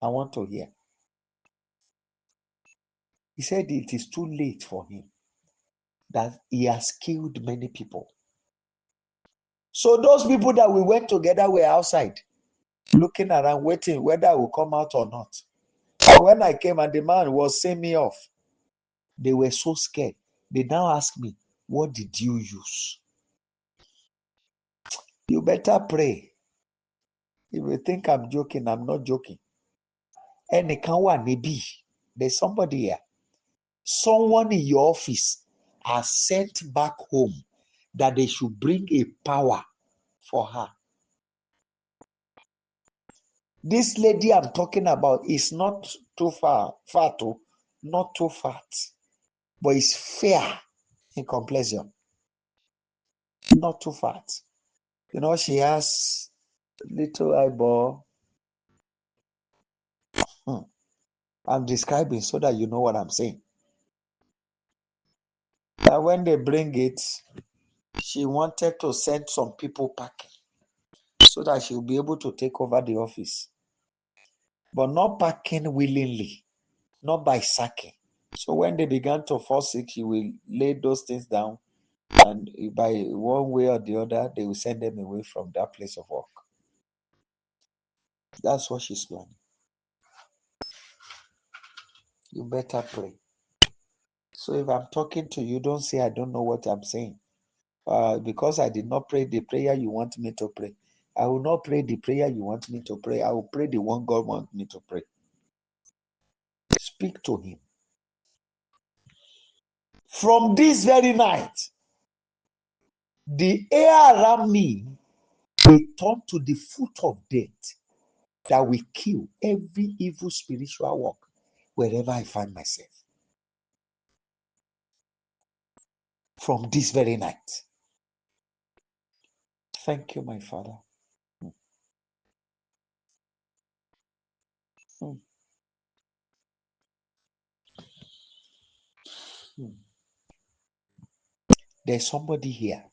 I want to hear. He said it is too late for him, that he has killed many people. So those people that we went together were outside, looking around, waiting whether I will come out or not. And when I came and the man was seeing me off, they were so scared. They now asked me, what did you use? You better pray. If you think I'm joking, I'm not joking. There's somebody here. Someone in your office has sent back home that they should bring a power for her. This lady I'm talking about is not too fat, not too fat, but is fair in complexion. Not too fat. You know, she has little eyeball. I'm describing so that you know what I'm saying. Now, when they bring it, she wanted to send some people packing so that she'll be able to take over the office. But not packing willingly, not by sacking. So when they began to force it, she will lay those things down, and by one way or the other, they will send them away from that place of work. That's what she's planning. You better pray. So if I'm talking to you, don't say I don't know what I'm saying. Because I did not pray the prayer you want me to pray. I will not pray the prayer you want me to pray. I will pray the one God wants me to pray. Speak to him. From this very night, the air around me will turn to the foot of death that will kill every evil spiritual work wherever I find myself. From this very night. Thank you, my Father. There's somebody here.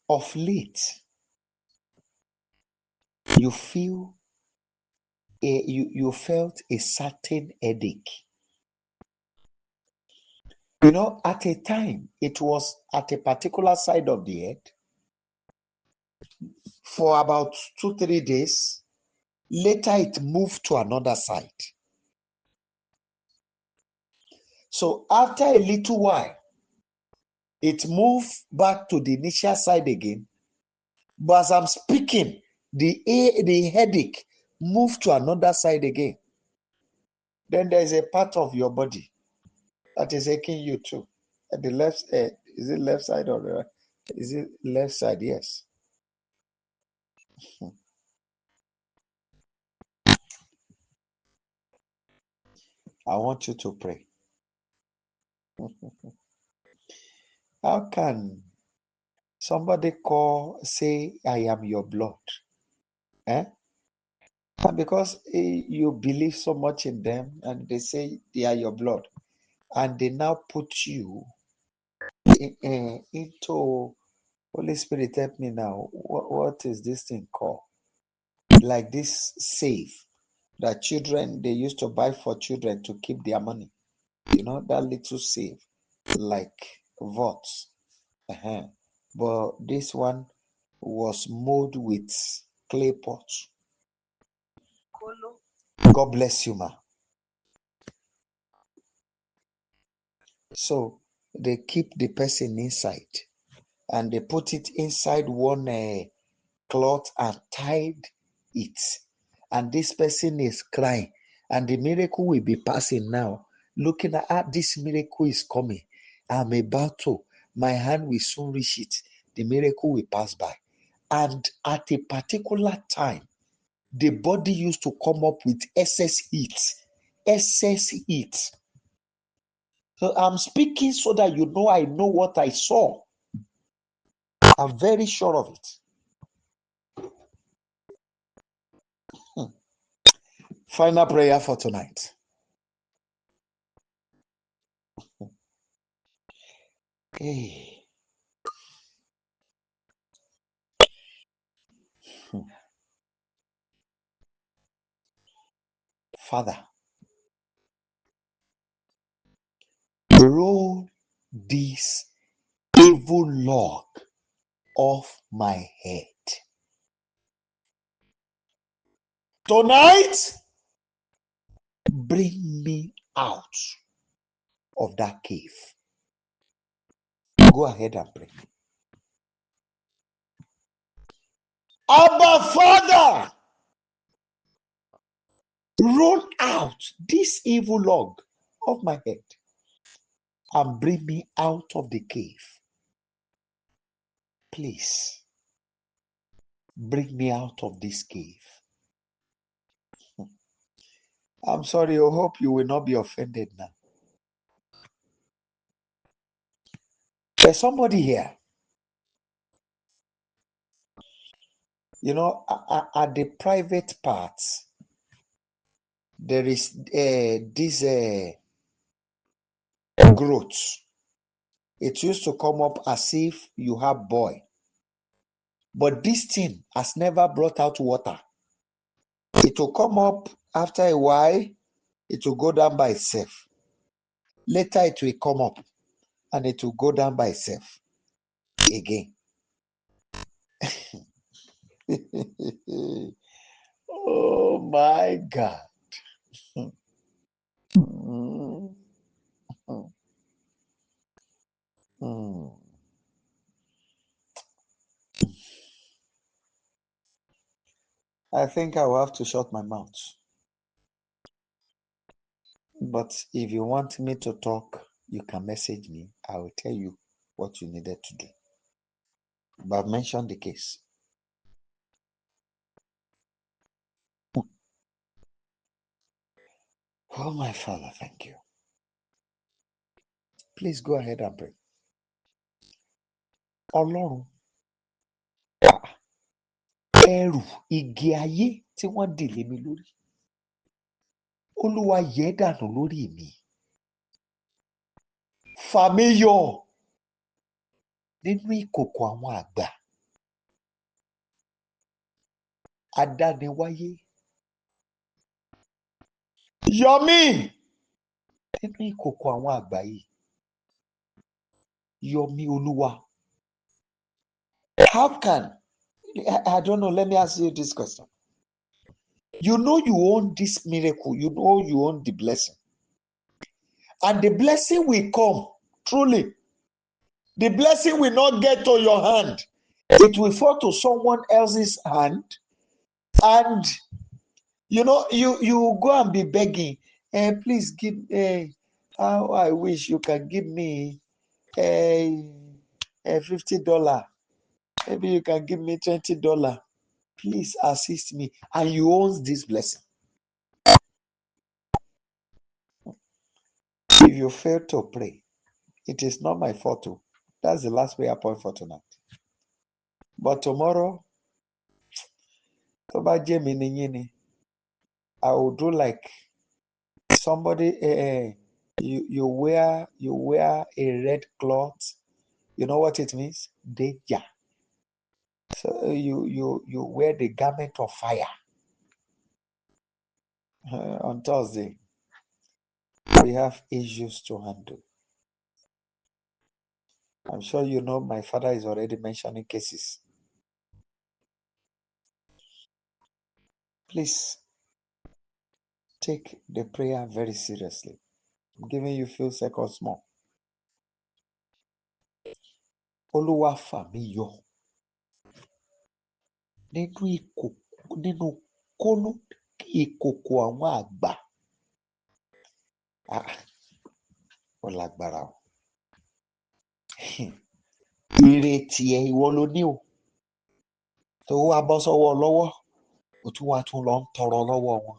Of late, you feel you felt a certain headache. You know, at a time, it was at a particular side of the head for about 2-3 days. Later, it moved to another side. So after a little while, it moved back to the initial side again. But as I'm speaking, the headache moved to another side again. Then there's a part of your body that is aching you too. At the left, is it left side or the right? Is it left side? Yes. I want you to pray. How can somebody say, I am your blood? And because you believe so much in them and they say they are your blood, and they now put you into, Holy Spirit, help me now. What is this thing called? Like this safe that children, they used to buy for children to keep their money. That little safe, like vaults. But this one was molded with clay pots. God bless you, ma. So they keep the person inside and they put it inside one cloth and tied it. And this person is crying. And the miracle will be passing now. Looking at this miracle is coming. I'm about to. My hand will soon reach it. The miracle will pass by. And at a particular time, the body used to come up with excess heat. Excess heat. So I'm speaking so that I know what I saw. I'm very sure of it. Final prayer for tonight. Hey. Father, roll this evil log off my head. Tonight, bring me out of that cave. Go ahead and pray. Abba, Father, roll out this evil log of my head and bring me out of the cave. Please, bring me out of this cave. I'm sorry, I hope you will not be offended now. There's somebody here. At the private parts, there is this growth. It used to come up as if you have boy. But this thing has never brought out water. It will come up after a while, it will go down by itself. Later it will come up and it will go down by itself again. Oh my God. I think I will have to shut my mouth. But if you want me to talk, you can message me. I will tell you what you needed to do. But mention the case. Oh, my Father, thank you. Please go ahead and pray. Ọlọ́run, ẹrù igi ayé tí wọ́n dì lé mi lórí. Olúwa yẹ̀ dànù lórí mi. Fà mí yọ nínú ìkòkò àwọn àgbà. Adániwáyé. Yọ mí nínú ìkòkò àwọn àgbà yìí. Yọ mí, Olúwa. How can, I don't know, let me ask you this question. You own this miracle. You own the blessing. And the blessing will come, truly. The blessing will not get to your hand. It will fall to someone else's hand. And, you go and be begging. Please give, how I wish you can give me $50. Maybe you can give me $20. please assist me. And you own this blessing. If you fail to pray, it is not my fault too. That's the last prayer point for tonight. But tomorrow, I will do like somebody. You wear a red cloth. You know what it means? Deja. So you wear the garment of fire. On Thursday, we have issues to handle. I'm sure you know my father is already mentioning cases. Please take the prayer very seriously. I'm giving you a few seconds more. Olúwa fà mí yọ nínú kóló ìkòkò àwọn àgbà. Ó lágbára o. Ìrètí ẹ ìwọ ló ní o. Tó wá bọ́ sọ́wọ́ lọ́wọ́, ó tún wá tún lọ ń tọrọ lọ́wọ́ wọn.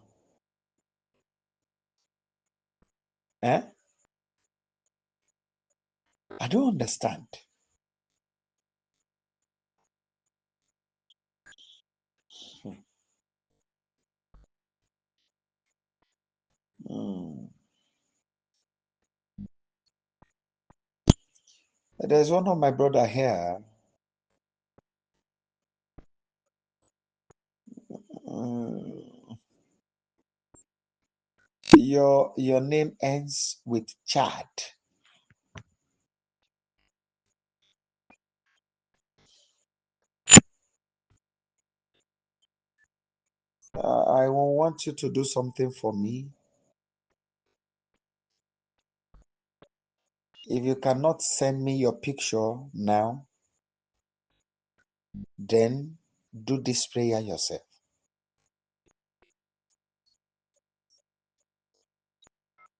I don't understand. There's one of my brother here. Your name ends with Chad. I want you to do something for me. If you cannot send me your picture now, then do this prayer yourself.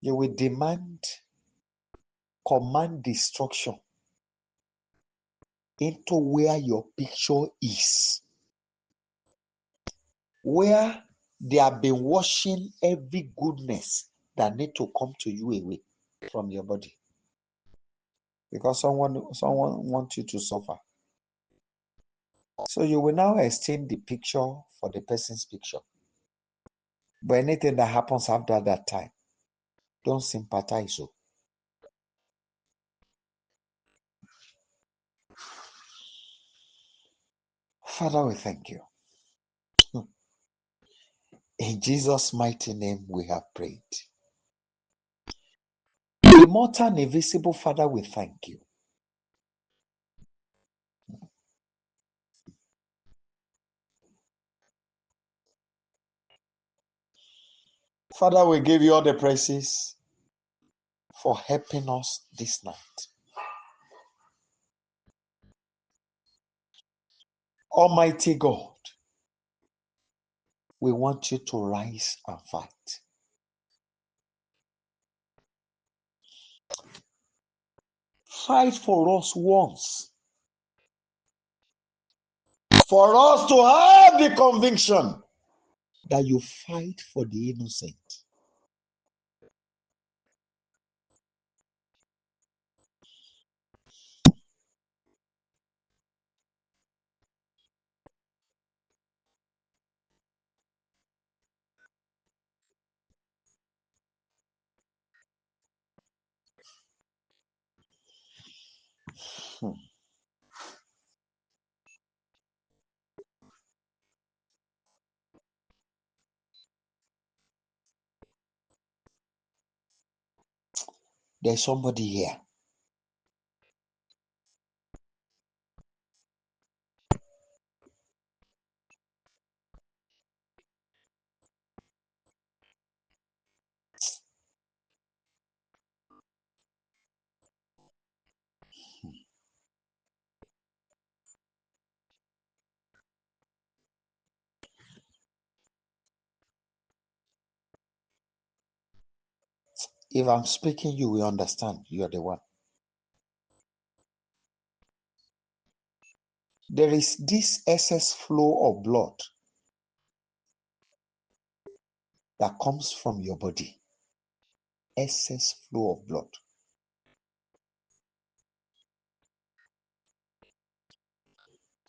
You will command destruction into where your picture is, where they have been washing every goodness that need to come to you away from your body, because someone wants you to suffer. So you will now exchange the picture for the person's picture. But anything that happens after that time, don't sympathize. Father, we thank you. In Jesus' mighty name, we have prayed. Immortal and invisible Father, we thank you. Father, we give you all the praises for helping us this night. Almighty God, we want you to rise and fight. Fight for us once. For us to have the conviction that you fight for the innocent. There's somebody here. If I'm speaking, you will understand. You're the one. there is this excess flow of blood that comes from your body. Excess flow of blood.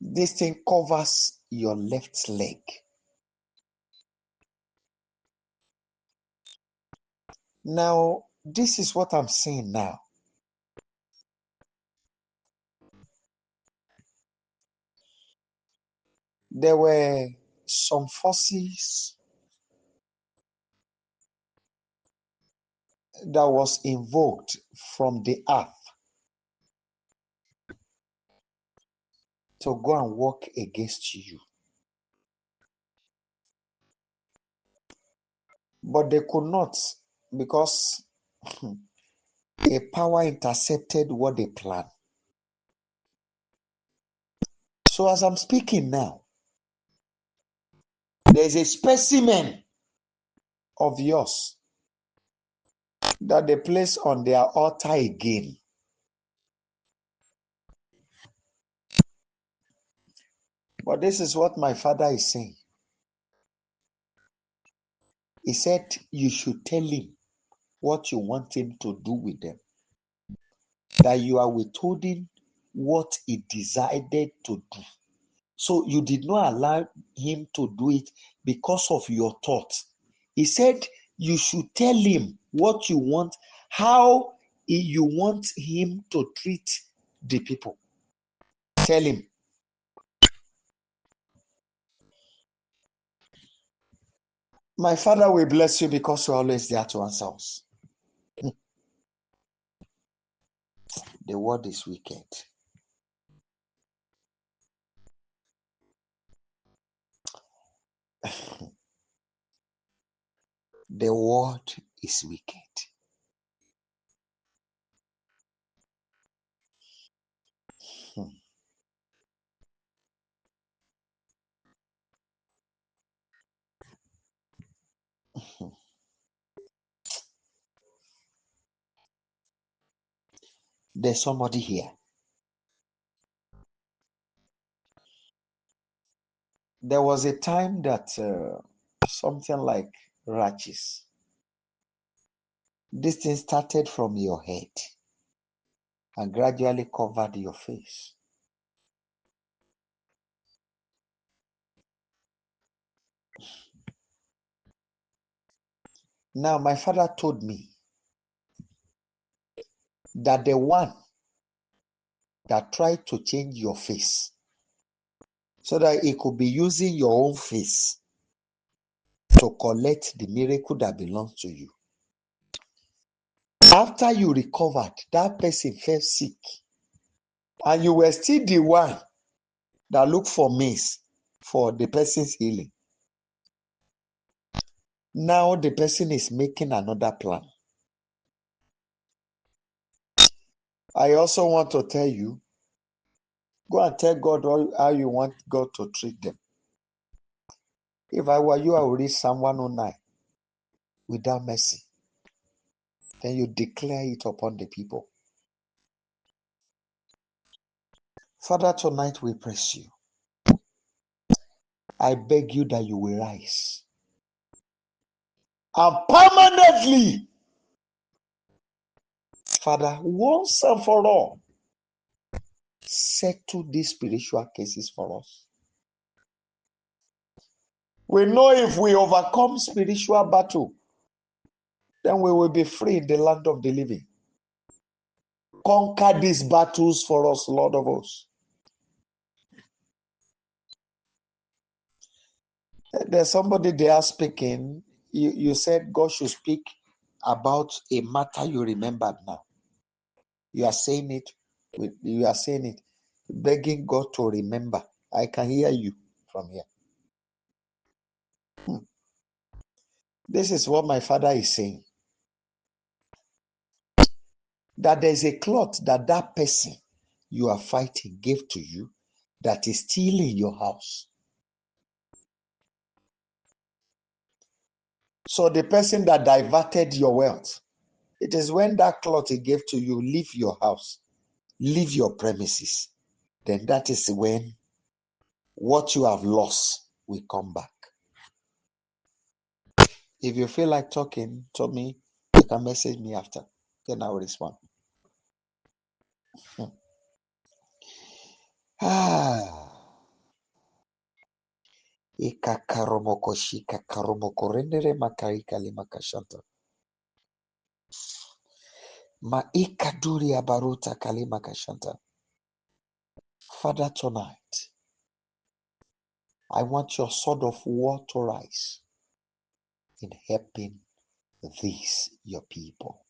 This thing covers your left leg. Now, this is what I'm saying now. There were some forces that was invoked from the earth to go and work against you. But they could not, because a power intercepted what they planned. So as I'm speaking now, there's a specimen of yours that they place on their altar again. But this is what my father is saying. He said you should tell him what you want him to do with them. That you are withholding what he decided to do. So you did not allow him to do it because of your thoughts. He said you should tell him what you want, how you want him to treat the people. Tell him. My father will bless you because you're always there to answer us. The word is wicked. The word is wicked. There's somebody here. There was a time that something like rashes. This thing started from your head and gradually covered your face. Now, my father told me that the one that tried to change your face so that he could be using your own face to collect the miracle that belongs to you. After you recovered, that person fell sick, and you were still the one that looked for means for the person's healing. Now the person is making another plan. I also want to tell you, go and tell God how you want God to treat them. If I were you, I would read Psalm 109 without mercy. Then you declare it upon the people. Father, tonight we praise you. I beg you that you will rise and permanently, Father, once and for all, settle these spiritual cases for us. We know if we overcome spiritual battle, then we will be free in the land of the living. Conquer these battles for us, Lord of hosts. There's somebody there speaking. You said God should speak about a matter you remembered now. You are saying it, begging God to remember. I can hear you from here. This is what my father is saying. That there's a cloth that person you are fighting gave to you that is still in your house. So the person that diverted your wealth, it is when that cloth he gave to you, leave your house, leave your premises, then that is when what you have lost will come back. If you feel like talking to me, you can message me after. Then I will respond. Ikakaromoko shika karomoko rendere makarika limakashanta. Maikaduri abaruta kalimakashanta. Father, tonight, I want your sword of war to rise in helping these, your people.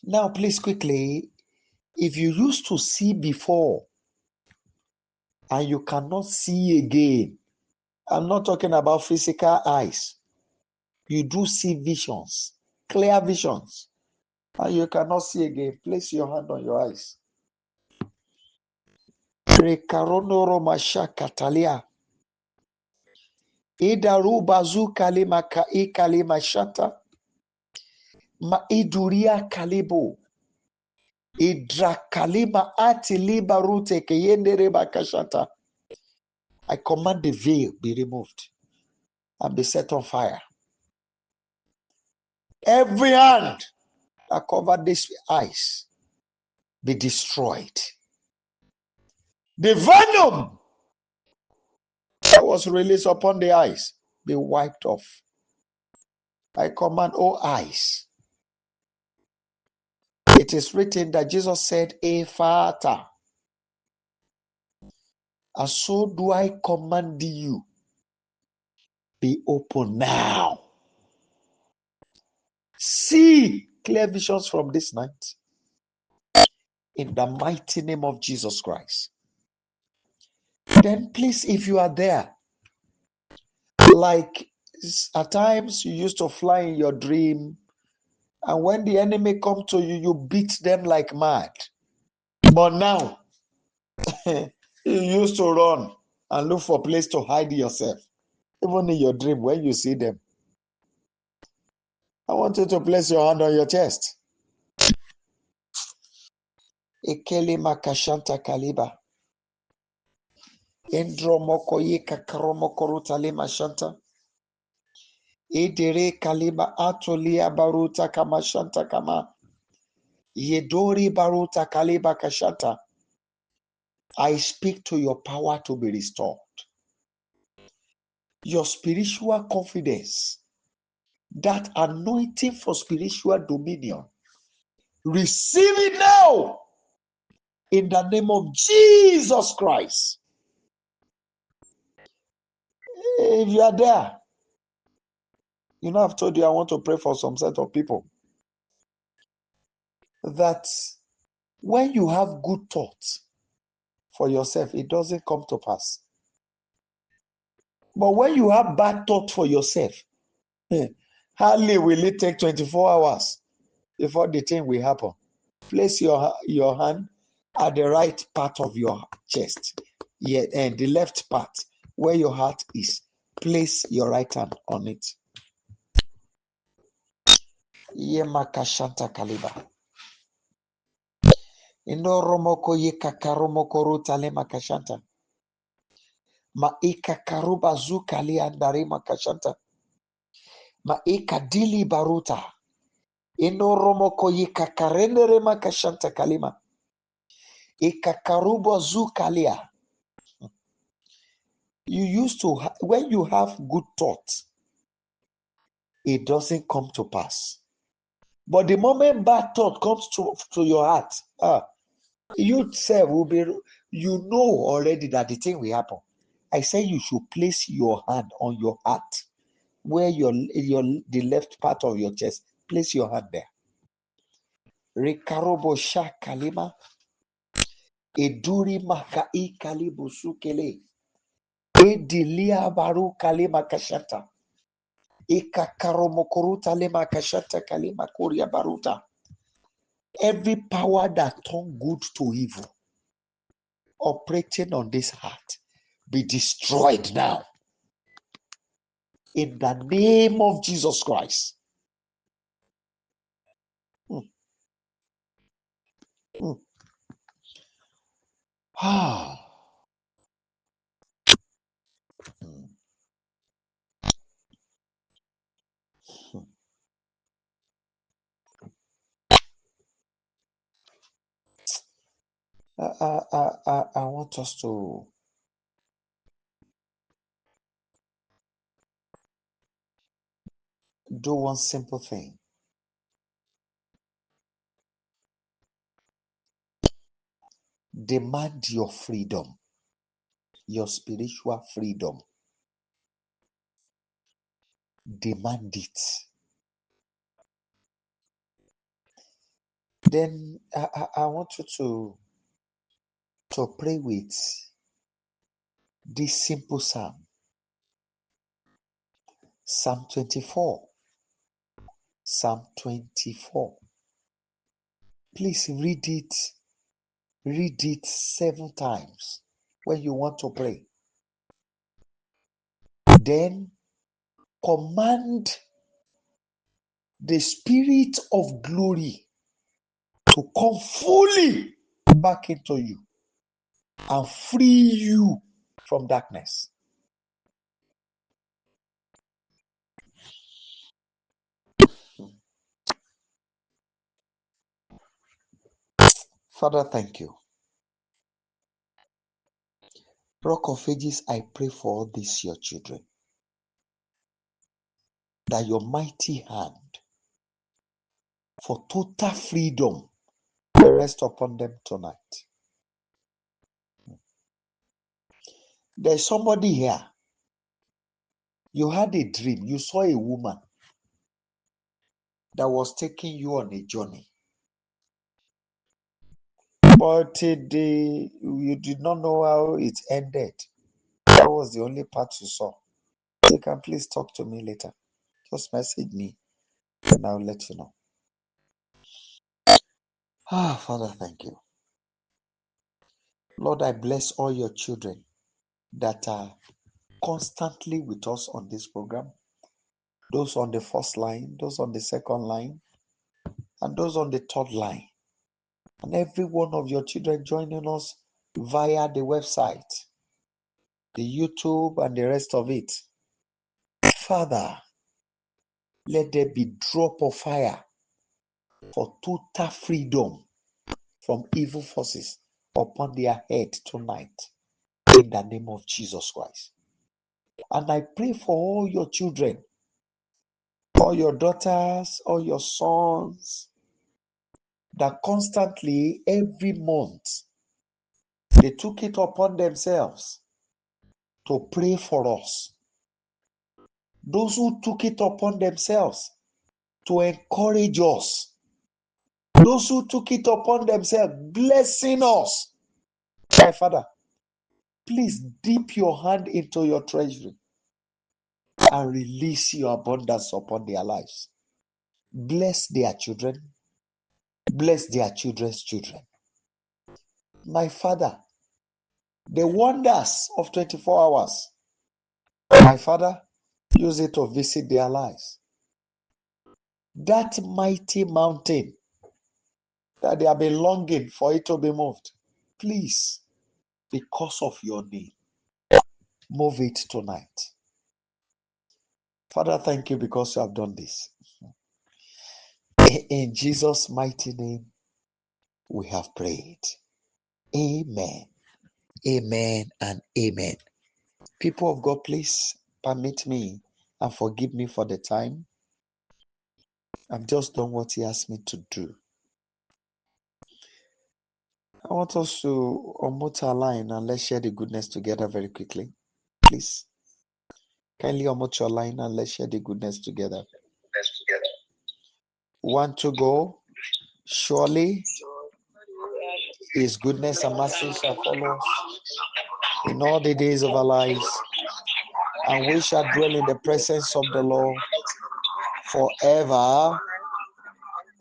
Now, please quickly, if you used to see before and you cannot see again, I'm not talking about physical eyes. You do see visions, clear visions, and you cannot see again. Place your hand on your eyes. Rekarono romasha katalia. Idaru bazu kalima ka ikalima shata. Ma iduria kalibo. Idrakalima ati liba rute keyendere bakashata. I command the veil be removed and be set on fire. Every hand that covered these eyes be destroyed. The venom that was released upon the eyes be wiped off. I command all eyes. It is written that Jesus said, Ephata. And so do I command you, be open now. See clear visions from this night. In the mighty name of Jesus Christ. Then please, if you are there, like at times you used to fly in your dream, and when the enemy come to you, you beat them like mad. But now, you used to run and look for a place to hide yourself. Even in your dream, when you see them. I want you to place your hand on your chest. Ekele makashanta kaliba. Endro moko yeka karomoko rutale mashanta. Edere kalima atolia baruta kamashanta kama. Yedori baruta kaliba kashanta. I speak to your power to be restored. Your spiritual confidence, that anointing for spiritual dominion, receive it now in the name of Jesus Christ. If you are there, you know, I've told you I want to pray for some set of people that when you have good thoughts for yourself, it doesn't come to pass. But when you have bad thought for yourself, hardly will it take 24 hours before the thing will happen. Place your hand at the right part of your chest, and the left part where your heart is. Place your right hand on it. Yemakashanta kaliba. Indoromoko yekakaromoko rutale makashanta. Maika karuba zukali andari makashanta. Maika dili baruta. Indoromoko yekakarendere makashanta kalima. Ikakarubo zukalia. You used to, when you have good thoughts, it doesn't come to pass. But the moment bad thought comes to your heart, you self will be, you know already that the thing will happen. I say you should place your hand on your heart, where the left part of your chest. Place your hand there. Rekarobo sha kalima, eduri makai kalibu sukele, edilia baru kalima kashata, ikakaromokoruta lema kashata kalima kuria baruta. Every power that turn good to evil operating on this heart be destroyed now in the name of Jesus Christ. Mm, mm. I want us to do one simple thing. Demand your freedom, your spiritual freedom. Demand it. Then I want you to pray with this simple psalm. Psalm 24. Psalm 24. Please read it. Read it 7 times when you want to pray. Then command the spirit of glory to come fully back into you and free you from darkness. Father, thank you. Rock of Ages, I pray for all these your children, that your mighty hand for total freedom will rest upon them tonight. There's somebody here. You had a dream. You saw a woman that was taking you on a journey. But you did not know how it ended. That was the only part you saw. You can please talk to me later. Just message me and I'll let you know. Father, thank you. Lord, I bless all your children that are constantly with us on this program. Those on the first line, those on the second line, and those on the third line. And every one of your children joining us via the website, the YouTube, and the rest of it. Father, let there be drop of fire for total freedom from evil forces upon their head tonight in the name of Jesus Christ. And I pray for all your children, all your daughters, all your sons, that constantly every month they took it upon themselves to pray for us. Those who took it upon themselves to encourage us. Those who took it upon themselves blessing us. My Father, please dip your hand into your treasury and release your abundance upon their lives. Bless their children. Bless their children's children. My Father, the wonders of 24 hours, my Father, use it to visit their lives. That mighty mountain that they have been longing for it to be moved, please, because of your name, move it tonight. Father, thank you because you have done this. In Jesus' mighty name, we have prayed. Amen. Amen and amen. People of God, please permit me and forgive me for the time. I've just done what he asked me to do. I want us to unmute our line and let's share the goodness together very quickly. Please. Kindly unmute your line and let's share the goodness together. 1 to go. Surely his goodness and mercy shall follow us in all the days of our lives, and we shall dwell in the presence of the Lord forever.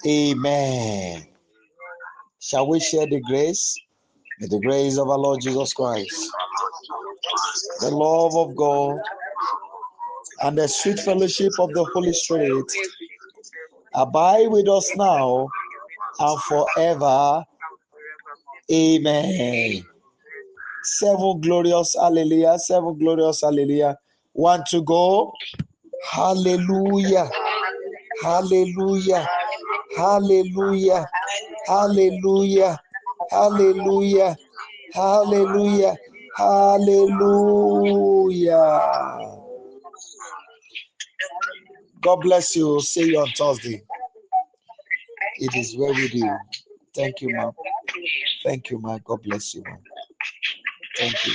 Amen. Shall we share the grace? May the grace of our Lord Jesus Christ, the love of God, and the sweet fellowship of the Holy Spirit abide with us now and forever. Amen. 7 glorious hallelujah. 7 glorious hallelujah. 1 to go. Hallelujah. Hallelujah. Hallelujah. Hallelujah. Hallelujah. Hallelujah. Hallelujah. God bless you. See you on Thursday. It is well with you. Thank you, ma'am. Thank you, ma'am. God bless you, ma'am. Thank you.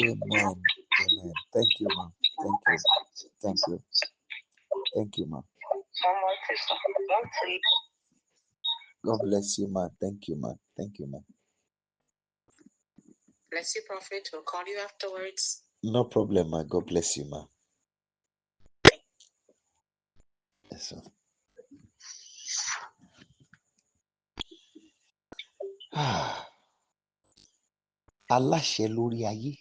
Amen. Amen. Thank you, ma'am. Thank you. Thank you. Thank you, ma'am. God bless you, ma'am. Thank you, ma'am. Thank you, ma'am. Bless you, Prophet. We'll call you afterwards. No problem, ma'am. God bless you, ma'am. Yes, sir. Aláṣẹ lórí ayé.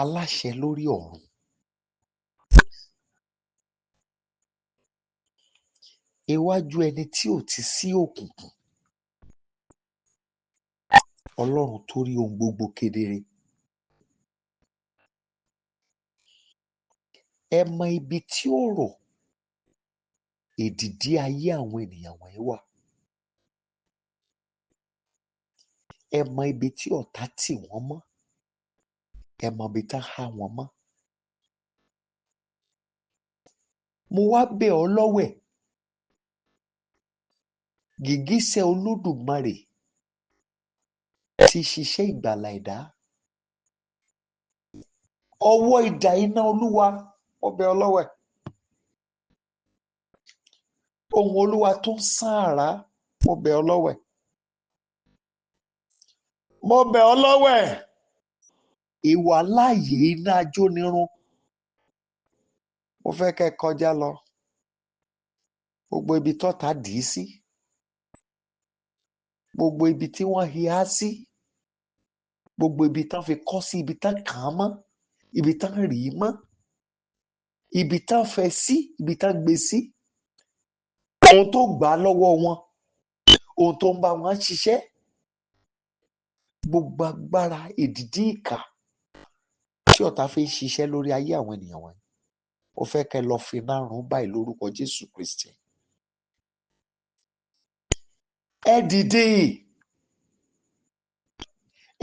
Aláṣẹ lórí ọ̀run. Iwájú ẹni tí ò ti sí òkùnkùn. Ọlọ́run tó rí ohun gbogbo kedere. Ẹ mọ ibi tí ọ̀rọ̀ èdìdí ayé àwọn ènìyàn wọ̀nyí wà. Ẹ mọ ibi tí ọ̀tá tì wọ́n mọ́. Ẹ mọ ibi tá há wọn mọ́. Mo wá bẹ̀ ọ́ lọ́wẹ̀. Gìgísẹ̀ Olódùmarè ti ṣiṣẹ́ ìgbàlà ẹ̀dá. Ọwọ́ idà iná Olúwa, mo bẹ̀ ọ́ lọ́wẹ̀. Ohùn Olúwa tó ń sán àrá, mo bẹ̀ ọ́ lọ́wẹ̀. Mo bẹ̀ ọ́ lọ́wẹ̀. Ìwà láàyè iná ajónirun. Mo fẹ́ kẹ́ ẹ kọjá lọ. Gbogbo ibi tọ́ta dì í sí. Gbogbo ibi tí wọ́n hi á sí. Gbogbo ibi tán fi kọ́ sí, ibi tán kàn án mọ́, ibi tán rì í mọ́, ibi tán fẹ́ sí, ibi tán gbé sí. Ohun tó gbà á lọ́wọ́ wọn, ohun tó ń bá wọn ṣiṣẹ́. Gbogbo agbára èdìdí ìkà tí ọ̀tá fi ń ṣiṣẹ́ lórí ayé àwọn ènìyàn wọ̀nyí. Ó fẹ́ kẹ́ lọ fi iná run báyìí lórúkọ Jésù Kristi. Ẹ dìde.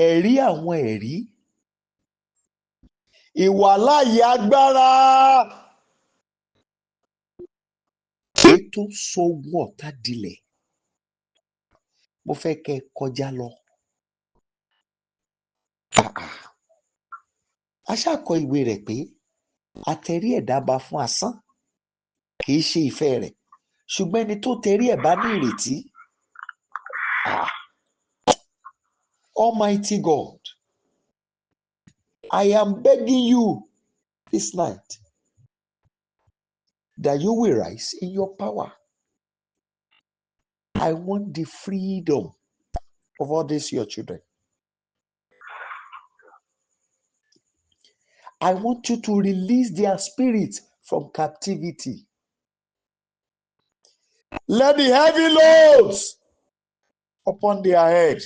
Ẹ̀rí àwọn ẹ̀rí. Ìwàláàyè agbára. Èyí tó sọ ogun ọ̀tá dilẹ̀. Mo fẹ́ kẹ́ kọjá lọ. A ṣàkọ ìwé rẹ̀ pé atẹrí ẹ̀dá ba fún asán kì í ṣe ìfẹ́ rẹ̀, ṣùgbọ́n ẹni tó tẹrí ẹ̀ bá ní ìrètí. Almighty God, I am begging you this night that you will rise in your power. I want the freedom of all these your children. I want you to release their spirits from captivity. Let the heavy loads upon their head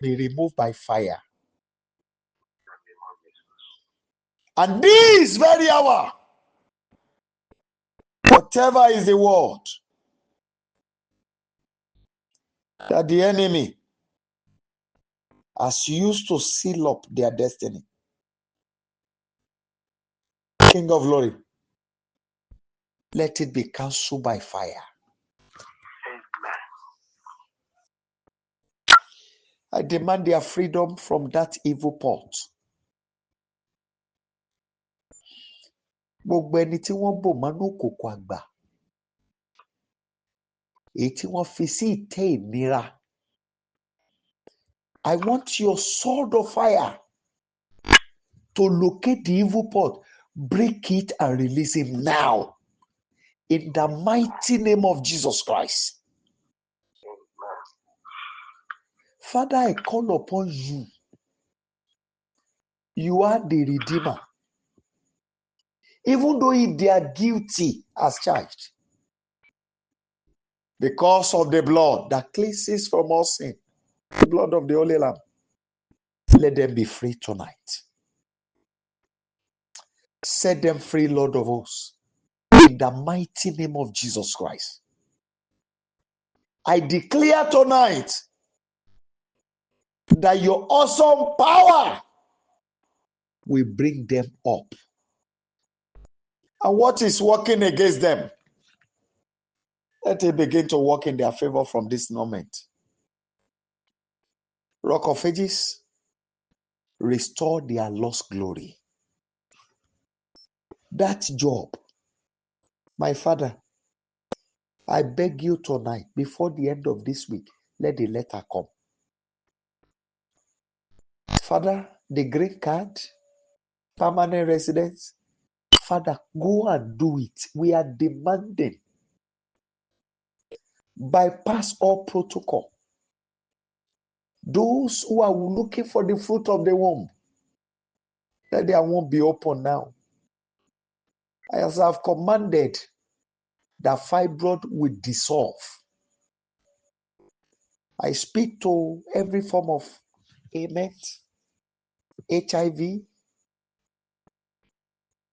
be removed by fire. And this very hour, whatever is the word that the enemy has used to seal up their destiny, King of glory, let it be cancelled by fire. I demand their freedom from that evil pot. Gbogbo ẹni tí wọ́n bò mọ́nú òkòkò àgbà, èyí tí wọ́n fi sí ìtẹ́ ìnira. I want your sword of fire to locate the evil pot, break it and release him now. In the mighty name of Jesus Christ. Father, I call upon you. You are the Redeemer. Even though they are guilty as charged, because of the blood that cleanses from all sin, the blood of the Holy Lamb, let them be free tonight. Set them free, Lord of hosts. in the mighty name of Jesus Christ. I declare tonight that your awesome power will bring them up. And what is working against them, let it begin to work in their favor from this moment. Rock of Ages, restore their lost glory. That job, my Father, I beg you tonight, before the end of this week, let the letter come. Father, the green card, permanent residence, Father, go and do it. We are demanding. Bypass all protocol. Those who are looking for the fruit of the womb, let their womb be open now. As I've commanded, that fibroid will dissolve. I speak to every form of ailment, HIV.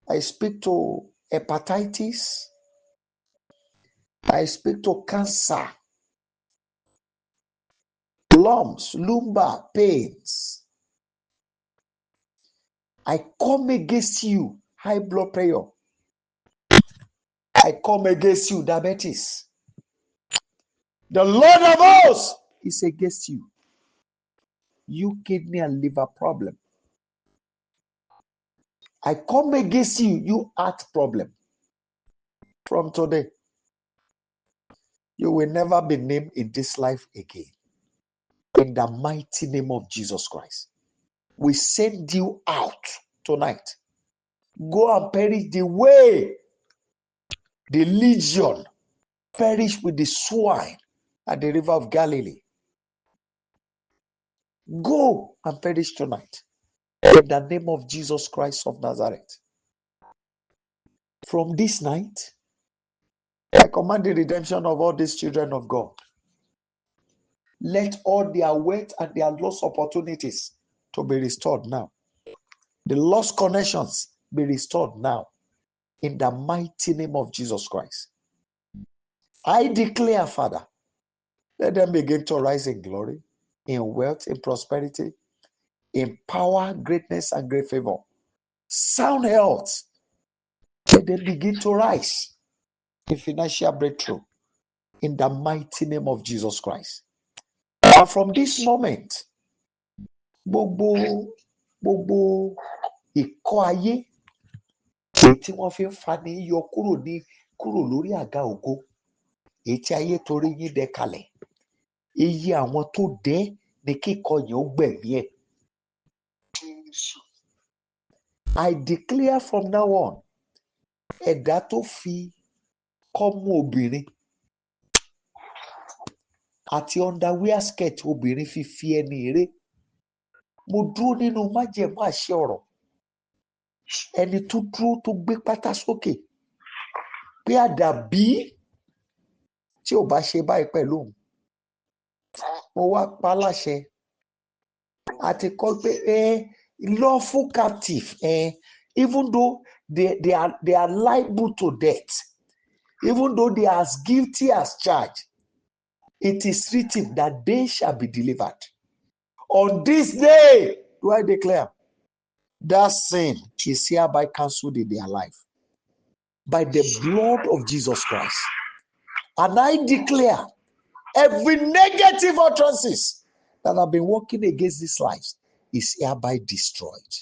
I speak to hepatitis. I speak to cancer, lumps, lumbar pains. I come against you, high blood pressure. I come against you, diabetes. The Lord of hosts is against you. You kidney and liver problem. I come against you, you heart problem. From today, you will never be named in this life again. In the mighty name of Jesus Christ, we send you out tonight. Go and perish the way the legion perished with the swine at the river of Galilee. Go and perish tonight. In the name of Jesus Christ of Nazareth. From this night, I command the redemption of all these children of God. Let all their wealth and their lost opportunities to be restored now. The lost connections be restored now. In the mighty name of Jesus Christ. I declare, Father, let them begin to rise in glory, in wealth, in prosperity, in power, greatness, and great favor. Sound health. Let them begin to rise in financial breakthrough. In the mighty name of Jesus Christ. And from this moment, gbogbo ìkọ́ ayé èyí tí wọ́n fi ń fani yọ kúrò lórí àga ògo, èyí tí ayé torí yín dẹ kalẹ̀, iye àwọn tó dẹ́ ni kíkọ yẹn ó gbẹ̀mí ẹ̀. I declare from now on, ẹ̀dá tó fi kọ́mú obìnrin àti underwear skirt obìnrin fi ẹni eré, mo dúró nínú májẹ̀mú àṣẹ ọ̀rọ̀. Ẹni tó dúró tó gbé pátá sókè pé àdàbí tí ò bá ṣe báyìí pẹ̀lú òun, mo wá pa á láṣẹ àti kọ́ pé lawful captive, even though they are liable to death, even though they are as guilty as charged, it is written that they shall be delivered. On this day, do I declare, that sin is hereby cancelled in their life by the blood of Jesus Christ. And I declare every negative utterances that have been working against these lives is hereby destroyed.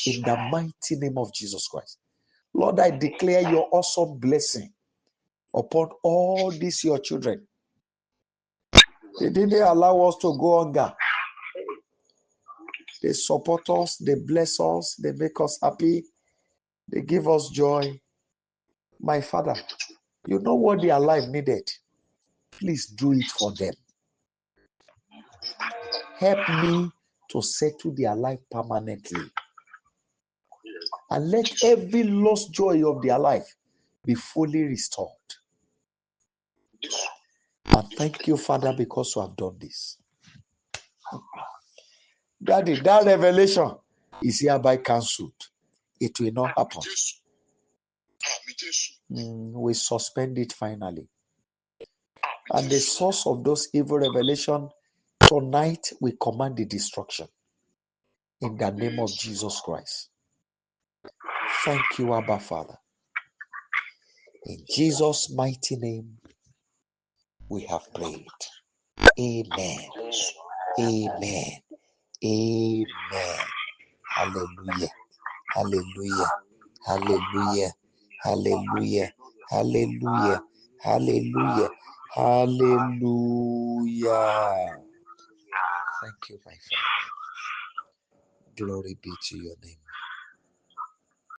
In the mighty name of Jesus Christ. Lord, I declare your awesome blessing upon all these your children. They didn't allow us to go hunger. They support us, they bless us, they make us happy, they give us joy. My Father, you know what their life needed. Please do it for them. Help me to settle their life permanently. And let every lost joy of their life be fully restored. And thank you, Father, because you have done this. Daddy, that revelation is hereby cancelled. It will not happen. We suspend it finally. And the source of those evil revelation, tonight we command the destruction in the name of Jesus Christ. Thank you, Abba Father. In Jesus' mighty name, we have prayed. Amen. Amen. Amen. Hallelujah. Hallelujah. Hallelujah. Hallelujah. Hallelujah. Hallelujah. Hallelujah. Thank you, my Father. Glory be to your name,